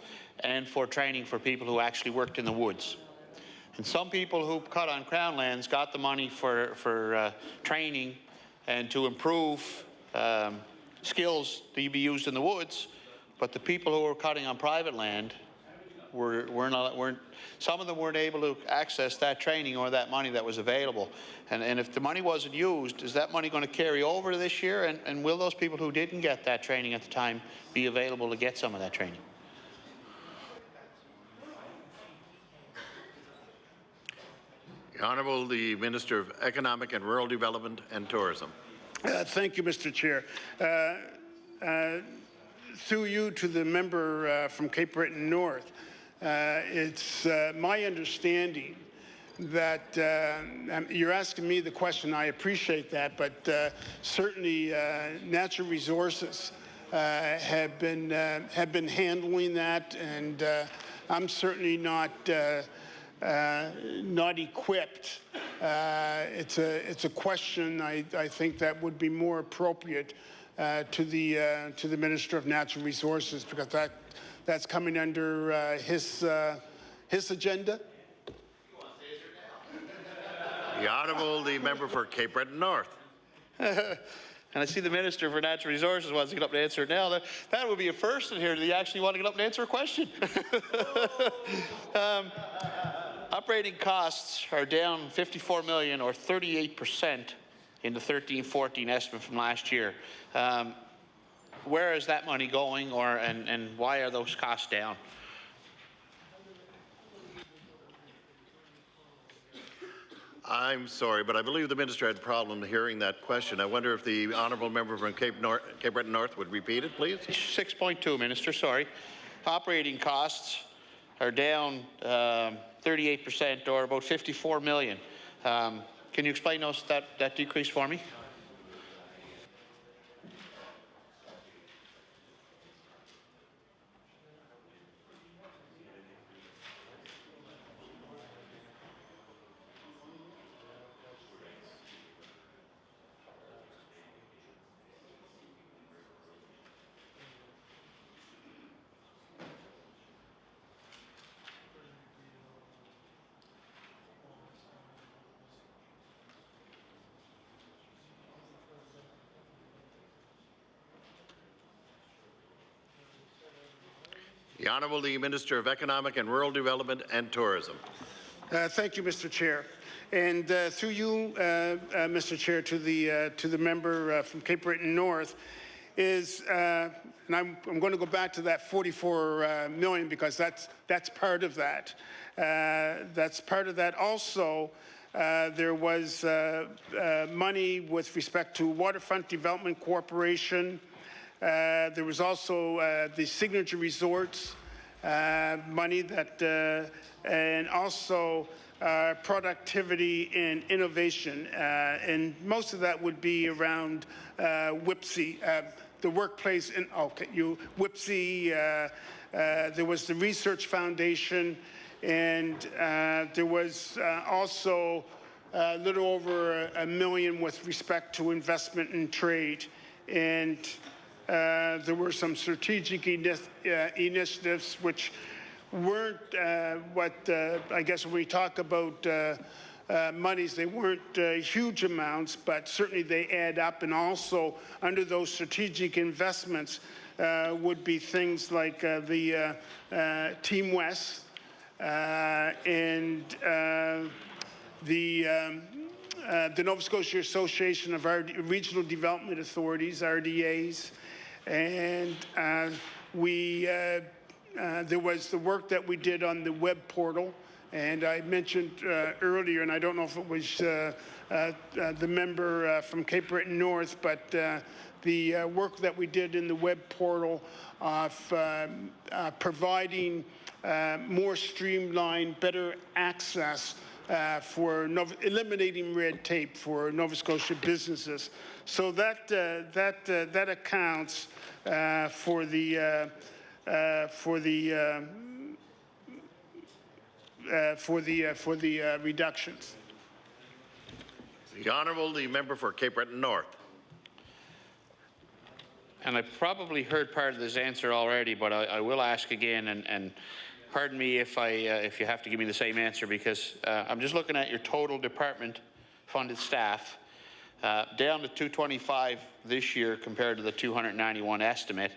and for training for people who actually worked in the woods. And some people who cut on Crown lands got the money for training and to improve skills to be used in the woods, but the people who were cutting on private land some of them weren't able to access that training or that money that was available. And if the money wasn't used, is that money going to carry over this year? And will those people who didn't get that training at the time be available to get some of that training? The Honourable, the Minister of Economic and Rural Development and Tourism. Thank you, Mr. Chair. Through you to the member from Cape Breton North, it's my understanding that you're asking me the question. I appreciate that, but certainly natural resources have been handling that, and I'm certainly not equipped. It's a question I think that would be more appropriate to the Minister of Natural Resources, because that's coming under his agenda. The Honourable, the member for Cape Breton North. And I see the Minister for Natural Resources wants to get up and answer it now. That would be a first in here. Do you actually want to get up and answer a question? Operating costs are down 54 million, or 38%, in the 13-14 estimate from last year. Where is that money going, and why are those costs down? I'm sorry, but I believe the Minister had a problem hearing that question. I wonder if the Honourable member from Cape Breton North would repeat it, please. 6.2, Minister, sorry. Operating costs are down 38%, or about 54 million. Can you explain that decrease for me? The Honourable, the Minister of Economic and Rural Development and Tourism. Thank you, Mr. Chair. And through you, Mr. Chair, to the member from Cape Breton North, is, and I'm going to go back to that 44 million, because that's part of that. That's part of that. Also, there was money with respect to Waterfront Development Corporation. There was also the Signature Resorts money that, and also productivity and innovation. And most of that would be around WIPSI, the workplace, WIPSI, there was the Research Foundation, and there was also a little over $1 million with respect to investment and trade. And there were some strategic initiatives which weren't what I guess when we talk about monies, they weren't huge amounts, but certainly they add up. And also under those strategic investments would be things like the Team West and the Nova Scotia Association of Regional Development Authorities, RDAs, and there was the work that we did on the web portal, and I mentioned earlier, and I don't know if it was the member from Cape Breton North, but the work that we did in the web portal of providing more streamlined, better access for eliminating red tape for Nova Scotia businesses. So that accounts for the reductions. The Honourable, the member for Cape Breton North. And I probably heard part of this answer already, but I will ask again, and pardon me if you have to give me the same answer, because I'm just looking at your total department-funded staff, down to 225 this year compared to the 291 estimate,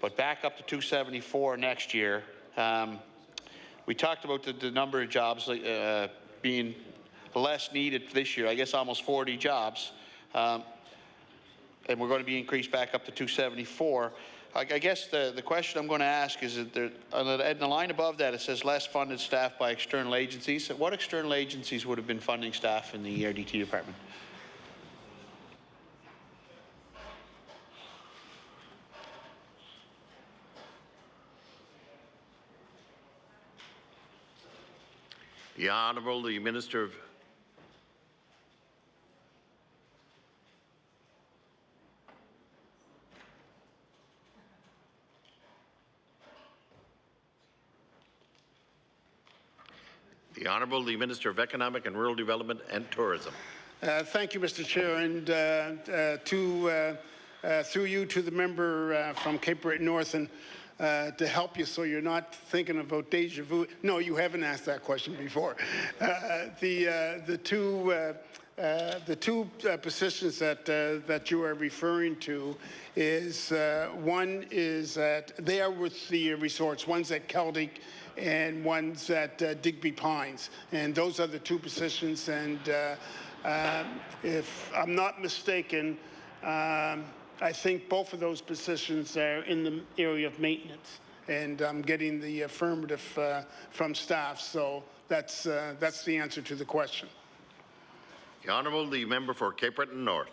but back up to 274 next year. We talked about the number of jobs being less needed this year, I guess almost 40 jobs, and we're going to be increased back up to 274. I guess the question I'm going to ask is that there, on the line above that, it says less funded staff by external agencies. What external agencies would have been funding staff in the ERDT department? The Honourable, the Minister of... The Honourable, the Minister of Economic and Rural Development and Tourism. Thank you, Mr. Chair, and through you to the member from Cape Breton North, and to help you so you're not thinking about deja vu. No, you haven't asked that question before. The two positions that you are referring to is one is that they are with the resorts. One's at Celtic and one's at Digby Pines, and those are the two positions. And if I'm not mistaken, I think both of those positions are in the area of maintenance, and I'm getting the affirmative from staff. So that's the answer to the question. The Honourable, the member for Cape Breton North.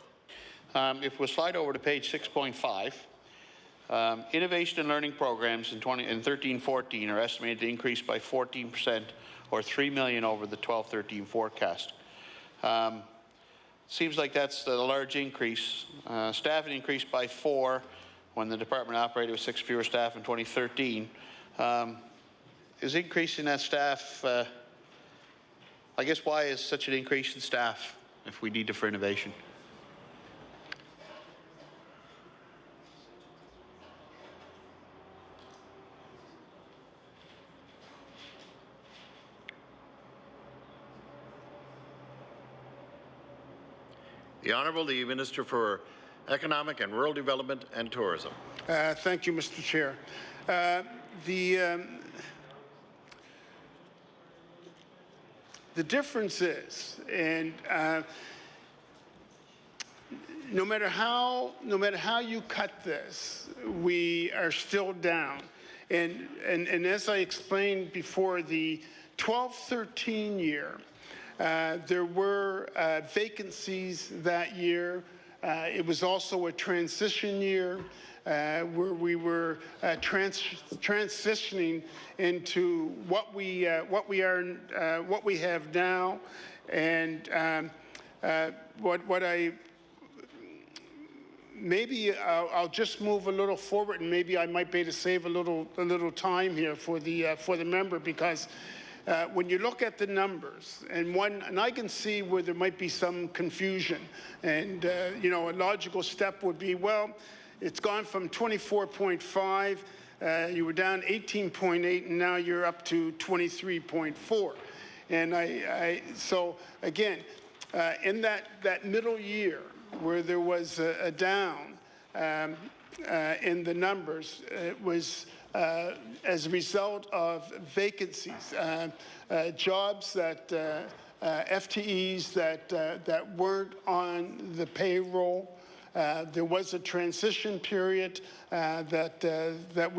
If we slide over to page 6.5, innovation and learning programs in 13-14 are estimated to increase by 14%, or $3 million over the 12-13 forecast. Seems like that's a large increase. Staffing increased by 4 when the department operated with 6 fewer staff in 2013. Is increasing that staff, I guess, why is such an increase in staff if we need it for innovation? The Honourable, the Minister for Economic and Rural Development and Tourism. Thank you, Mr. Chair. The difference is, and no matter how you cut this, we are still down. And as I explained before, the 12-13 year, there were vacancies that year. It was also a transition year where we were transitioning into what we have now, and maybe I'll just move a little forward, and maybe I might be able to save a little time here for the member, because when you look at the numbers, and I can see where there might be some confusion, and you know, a logical step would be, well, it's gone from 24.5 You were down 18.8, and now you're up to 23.4. And so again, in that middle year where there was a down in the numbers, it was as a result of vacancies, jobs that FTEs that weren't on the payroll. There was a transition period that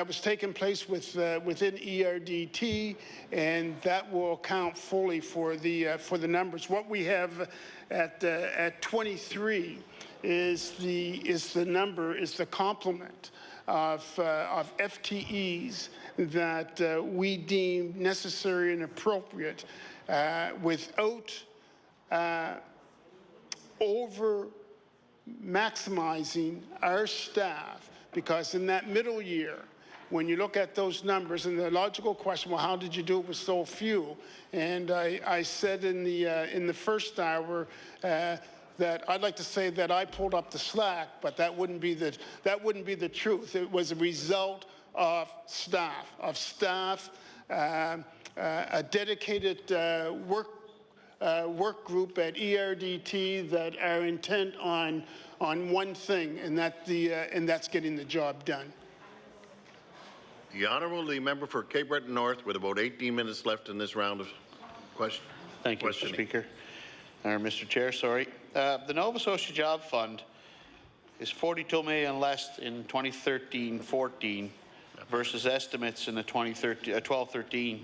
was taking place within ERDT, and that will account fully for the numbers. What we have at 23 is the complement of FTEs that we deem necessary and appropriate without over maximizing our staff, because in that middle year, when you look at those numbers, and the logical question, well, how did you do it with so few? And I said in the first hour that I'd like to say that I pulled up the slack, but that wouldn't be the truth. It was a result of staff, a dedicated work group at ERDT that are intent on one thing, and that's getting the job done. The Honourable, the member for Cape Breton North, with about 18 minutes left in this round of questions. Thank you, Mr. Speaker. Mr. Chair, sorry. The Nova Scotia Job Fund is $42 million less in 2013-14 versus estimates in the 12-13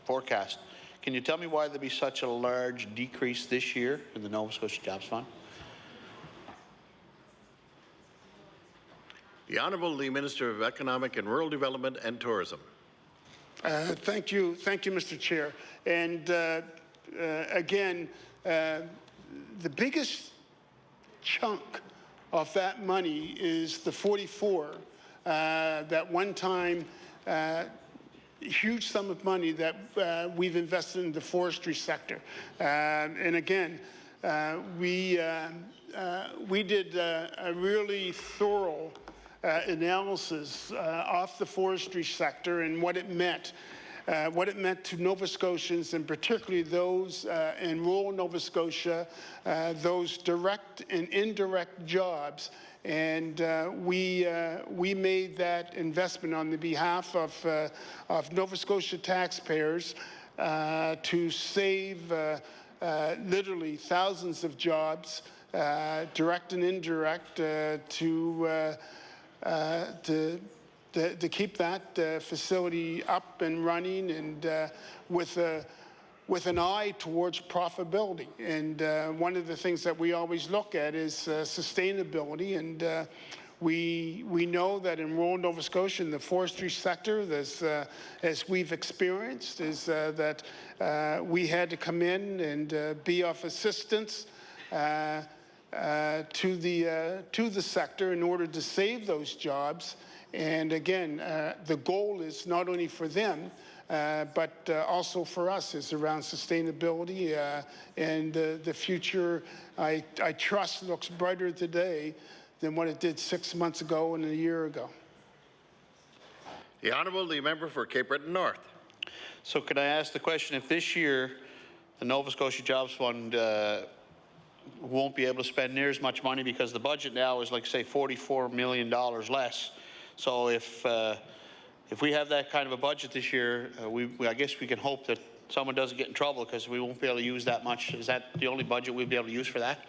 forecast. Can you tell me why there'd be such a large decrease this year in the Nova Scotia Jobs Fund? The Honourable, the Minister of Economic and Rural Development and Tourism. Thank you, Mr. Chair. And again, the biggest chunk of that money is the 44, that one-time huge sum of money that we've invested in the forestry sector. And again, we did a really thorough analysis of the forestry sector and what it meant to Nova Scotians, and particularly those in rural Nova Scotia, those direct and indirect jobs. And we made that investment on the behalf of Nova Scotia taxpayers to save literally thousands of jobs, direct and indirect, to keep that facility up and running, and with an eye towards profitability. And one of the things that we always look at is sustainability. And we know that in rural Nova Scotia, in the forestry sector, as we've experienced, is that we had to come in and be of assistance to the sector in order to save those jobs. And again, the goal is not only for them, but also for us, is around sustainability, and the future, I trust, looks brighter today than what it did 6 months ago and a year ago. The Honourable, the member for Cape Breton North. So could I ask the question, if this year the Nova Scotia Jobs Fund won't be able to spend near as much money because the budget now is, like, say, $44 million less. So if we have that kind of a budget this year, I guess we can hope that someone doesn't get in trouble, because we won't be able to use that much. Is that the only budget we'll be able to use for that?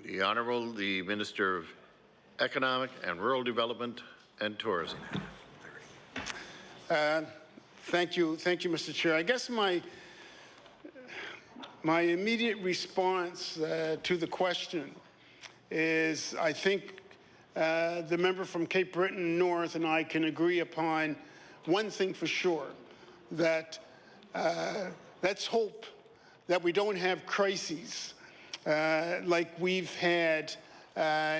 The Honourable, the Minister of Economic and Rural Development and Tourism. Thank you, Mr. Chair. I guess my immediate response to the question is, I think the member from Cape Breton North and I can agree upon one thing for sure, that let's hope that we don't have crises like we've had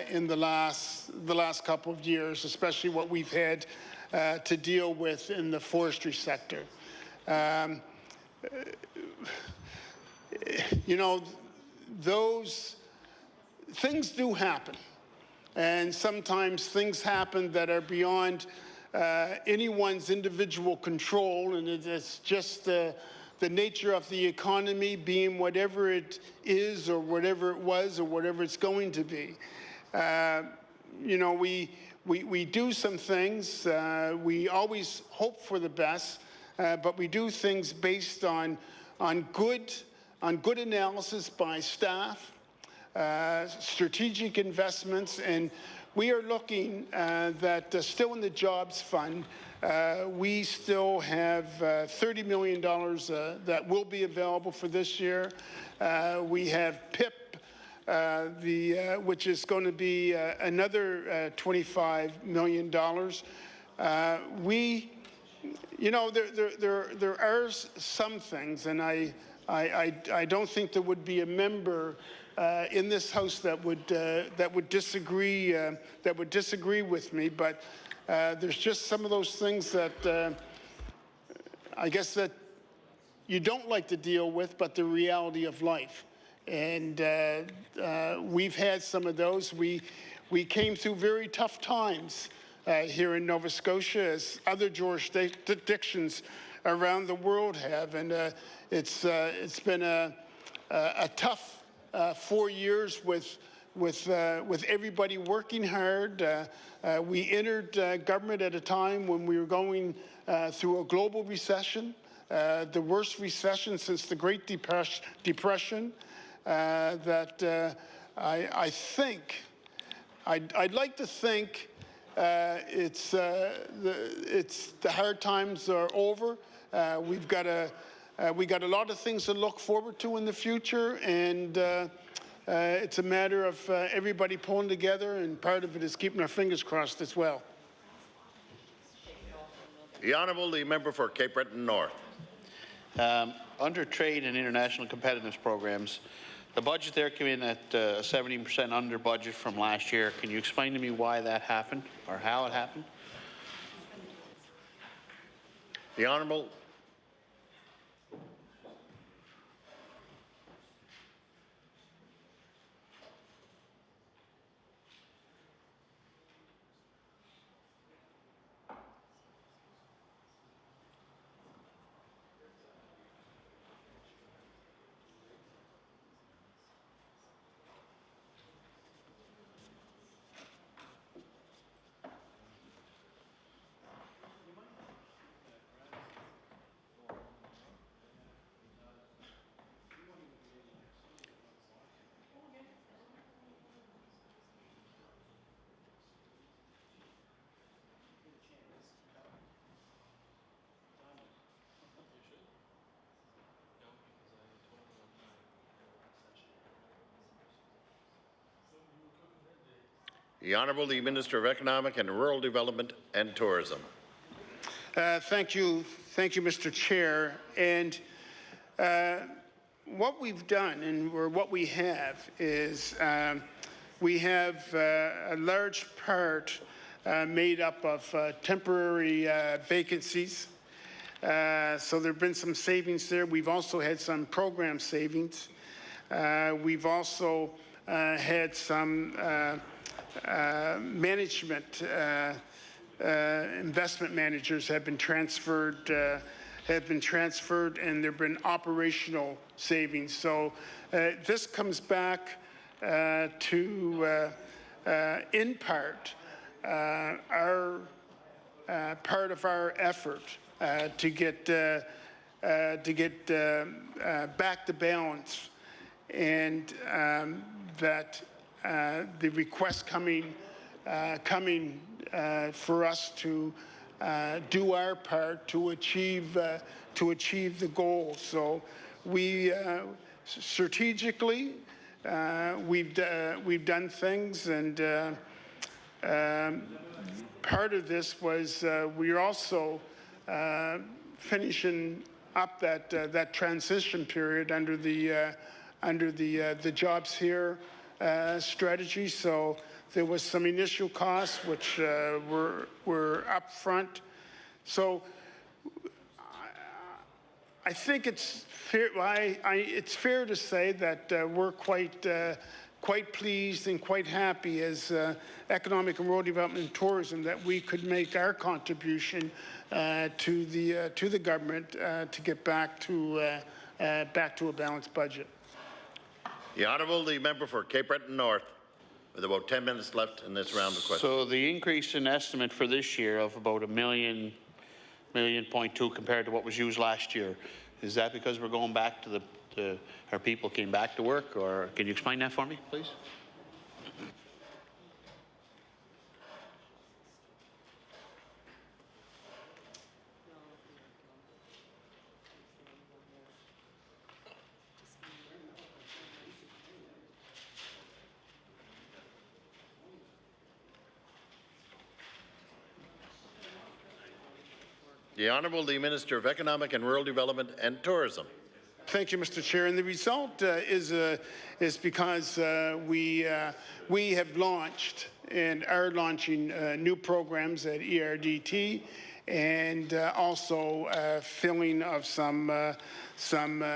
in the last couple of years, especially what we've had to deal with in the forestry sector. You know, those things do happen. And sometimes things happen that are beyond anyone's individual control, and it's just the nature of the economy being whatever it is or whatever it was or whatever it's going to be. You know, we do some things. We always hope for the best, but we do things based on good analysis by staff, strategic investments, and we are looking that still in the Jobs Fund, we still have $30 million that will be available for this year. We have PIP, which is going to be another $25 million. You know, there are some things, and I don't think there would be a member in this House that would disagree with me, but there's just some of those things that I guess that you don't like to deal with, but the reality of life. And we've had some of those. We came through very tough times here in Nova Scotia, as other jurisdictions around the world have, and it's been a tough 4 years with everybody working hard. We entered government at a time when we were going through a global recession, the worst recession since the Great Depression. That I think, I'd like to think it's the hard times are over. We got a lot of things to look forward to in the future, and it's a matter of everybody pulling together, and part of it is keeping our fingers crossed as well. The Honourable, the member for Cape Breton North. Under trade and international competitiveness programs, the budget there came in at 17% under budget from last year. Can you explain to me why that happened, or how it happened? The Honourable. The Honourable, the Minister of Economic and Rural Development and Tourism. Thank you, Mr. Chair. And what we've done, or what we have, is we have a large part made up of temporary vacancies. So there have been some savings there. We've also had some program savings. We've also had some management, investment managers have been transferred, and there have been operational savings. So this comes back to, in part, our part of our effort to get back to balance, and that the request coming for us to do our part to achieve the goal. So we strategically we've done things, and part of this was we're also finishing up that transition period under the jobs here strategy. So there was some initial costs which were upfront. So I think it's fair. It's fair to say that we're quite pleased and quite happy as Economic and Rural Development and Tourism that we could make our contribution to the government to get back to a balanced budget. The Honourable, the member for Cape Breton North, with about 10 minutes left in this round of questions. So the increase in estimate for this year of about $1.2 million compared to what was used last year, is that because we're going back to our people came back to work, or can you explain that for me, please? The Honourable, the Minister of Economic and Rural Development and Tourism. Thank you, Mr. Chair. And the result is because we have launched and are launching new programs at ERDT, and also filling of some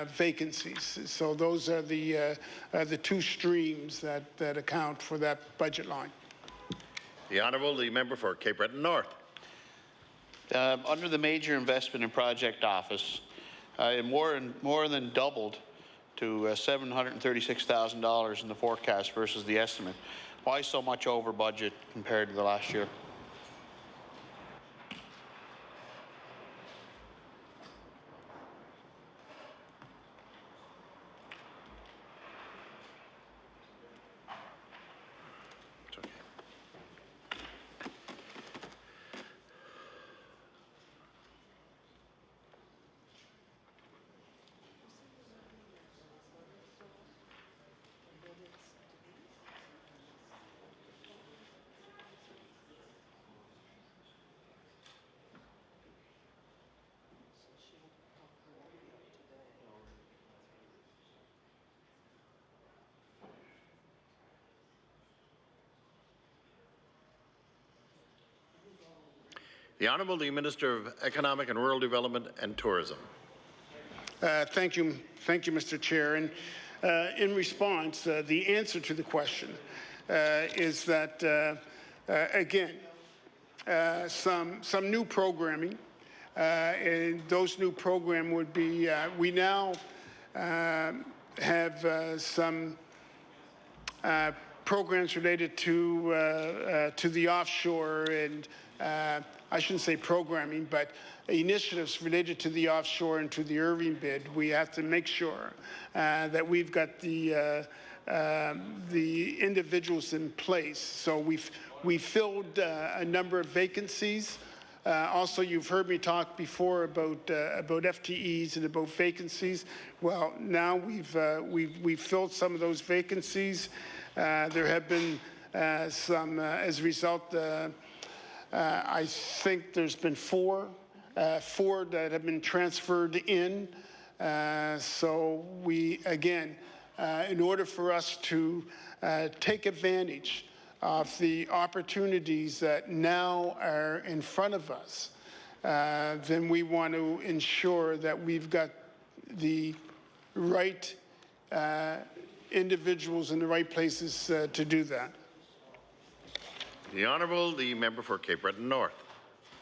vacancies. So those are the two streams that account for that budget line. The Honourable, the member for Cape Breton North. Under the Major Investment and Project Office, it more than doubled to $736,000 in the forecast versus the estimate. Why so much over budget compared to the last year? The Honourable, the Minister of Economic and Rural Development and Tourism. Thank you, Mr. Chair. And in response, the answer to the question is that, again, some new programming, and those new program would be, we now have some programs related to the offshore, and I shouldn't say programming, but initiatives related to the offshore and to the Irving bid. We have to make sure that we've got the individuals in place. So we filled a number of vacancies. Also, you've heard me talk before about FTEs and about vacancies. Well, now we've filled some of those vacancies. There have been some, as a result, I think there's been four that have been transferred in. So we, again, in order for us to take advantage of the opportunities that now are in front of us, then we want to ensure that we've got the right individuals in the right places to do that. The Honourable, the member for Cape Breton North.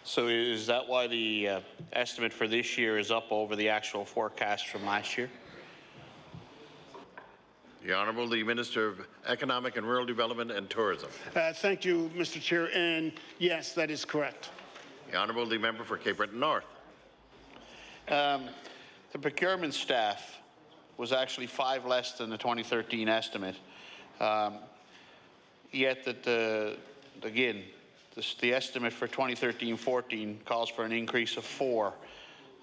So is that why the estimate for this year is up over the actual forecast from last year? The Honourable, the Minister of Economic and Rural Development and Tourism. Thank you, Mr. Chair, and yes, that is correct. The Honourable, the member for Cape Breton North. The procurement staff was actually 5 less than the 2013 estimate, yet that again, the estimate for 2013-14 calls for an increase of 4.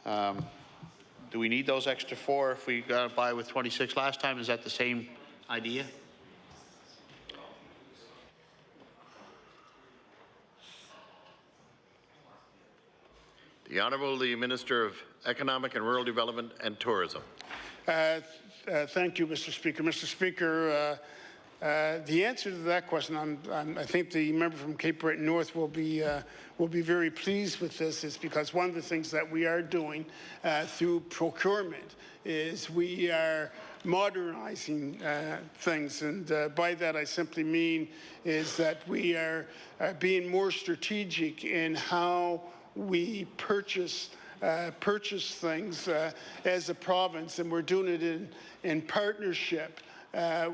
Do we need those extra 4 if we got by with 26 last time? Is that the same idea? The Honourable, the Minister of Economic and Rural Development and Tourism. Thank you, Mr. Speaker. Mr. Speaker, The answer to that question, I think the member from Cape Breton North will be very pleased with this, is because one of the things that we are doing through procurement is we are modernizing things, and by that I simply mean is that we are being more strategic in how we purchase things as a province, and we're doing it in partnership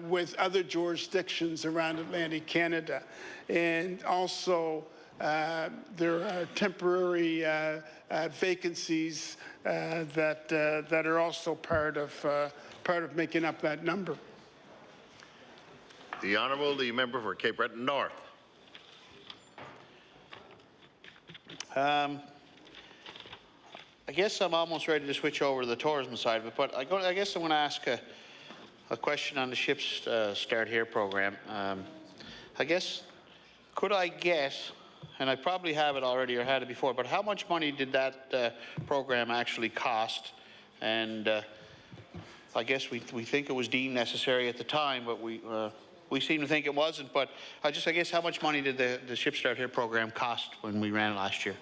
with other jurisdictions around Atlantic Canada. And also, there are temporary vacancies that are also part of making up that number. The Honourable, the member for Cape Breton North. I guess I'm almost ready to switch over to the tourism side of it, but I guess I'm going to ask a question on the Ships Start Here program. I guess, could I get, and I probably have it already or had it before, but how much money did that program actually cost? And I guess we think it was deemed necessary at the time, but we seem to think it wasn't. But I guess how much money did the Ships Start Here program cost when we ran it last year?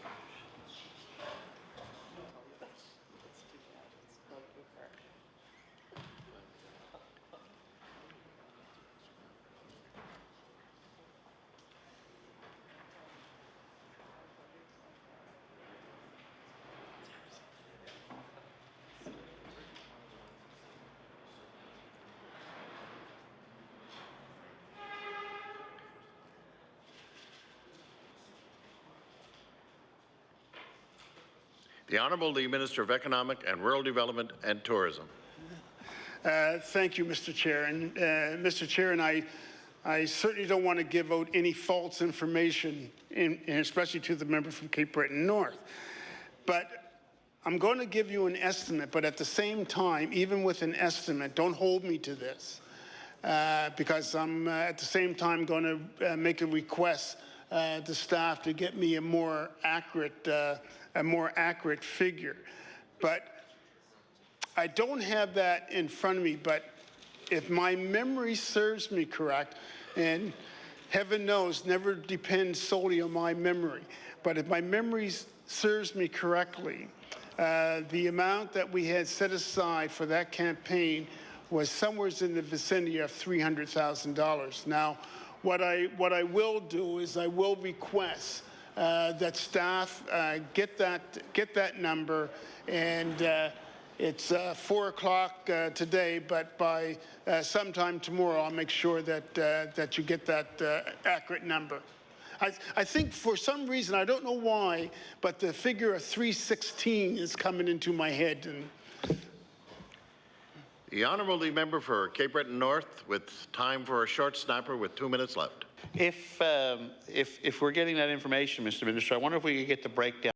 The Honourable, the Minister of Economic and Rural Development and Tourism. Thank you, Mr. Chair. And Mr. Chair, and I certainly don't want to give out any false information, and especially to the member from Cape Breton North. But I'm going to give you an estimate, but at the same time, even with an estimate, don't hold me to this, because I'm at the same time going to make a request to staff to get me a more accurate figure. But I don't have that in front of me, but if my memory serves me correct, and heaven knows, never depends solely on my memory, but if my memory serves me correctly, the amount that we had set aside for that campaign was somewhere in the vicinity of $300,000. Now, what I will do is I will request that staff get that number, and it's 4 o'clock today, but by sometime tomorrow I'll make sure that you get that accurate number. I think for some reason, I don't know why, but the figure of 316 is coming into my head. And The Honourable, the member for Cape Breton North, with time for a short snapper with 2 minutes left. If we're getting that information, Mr. Minister, I wonder if we could get the breakdown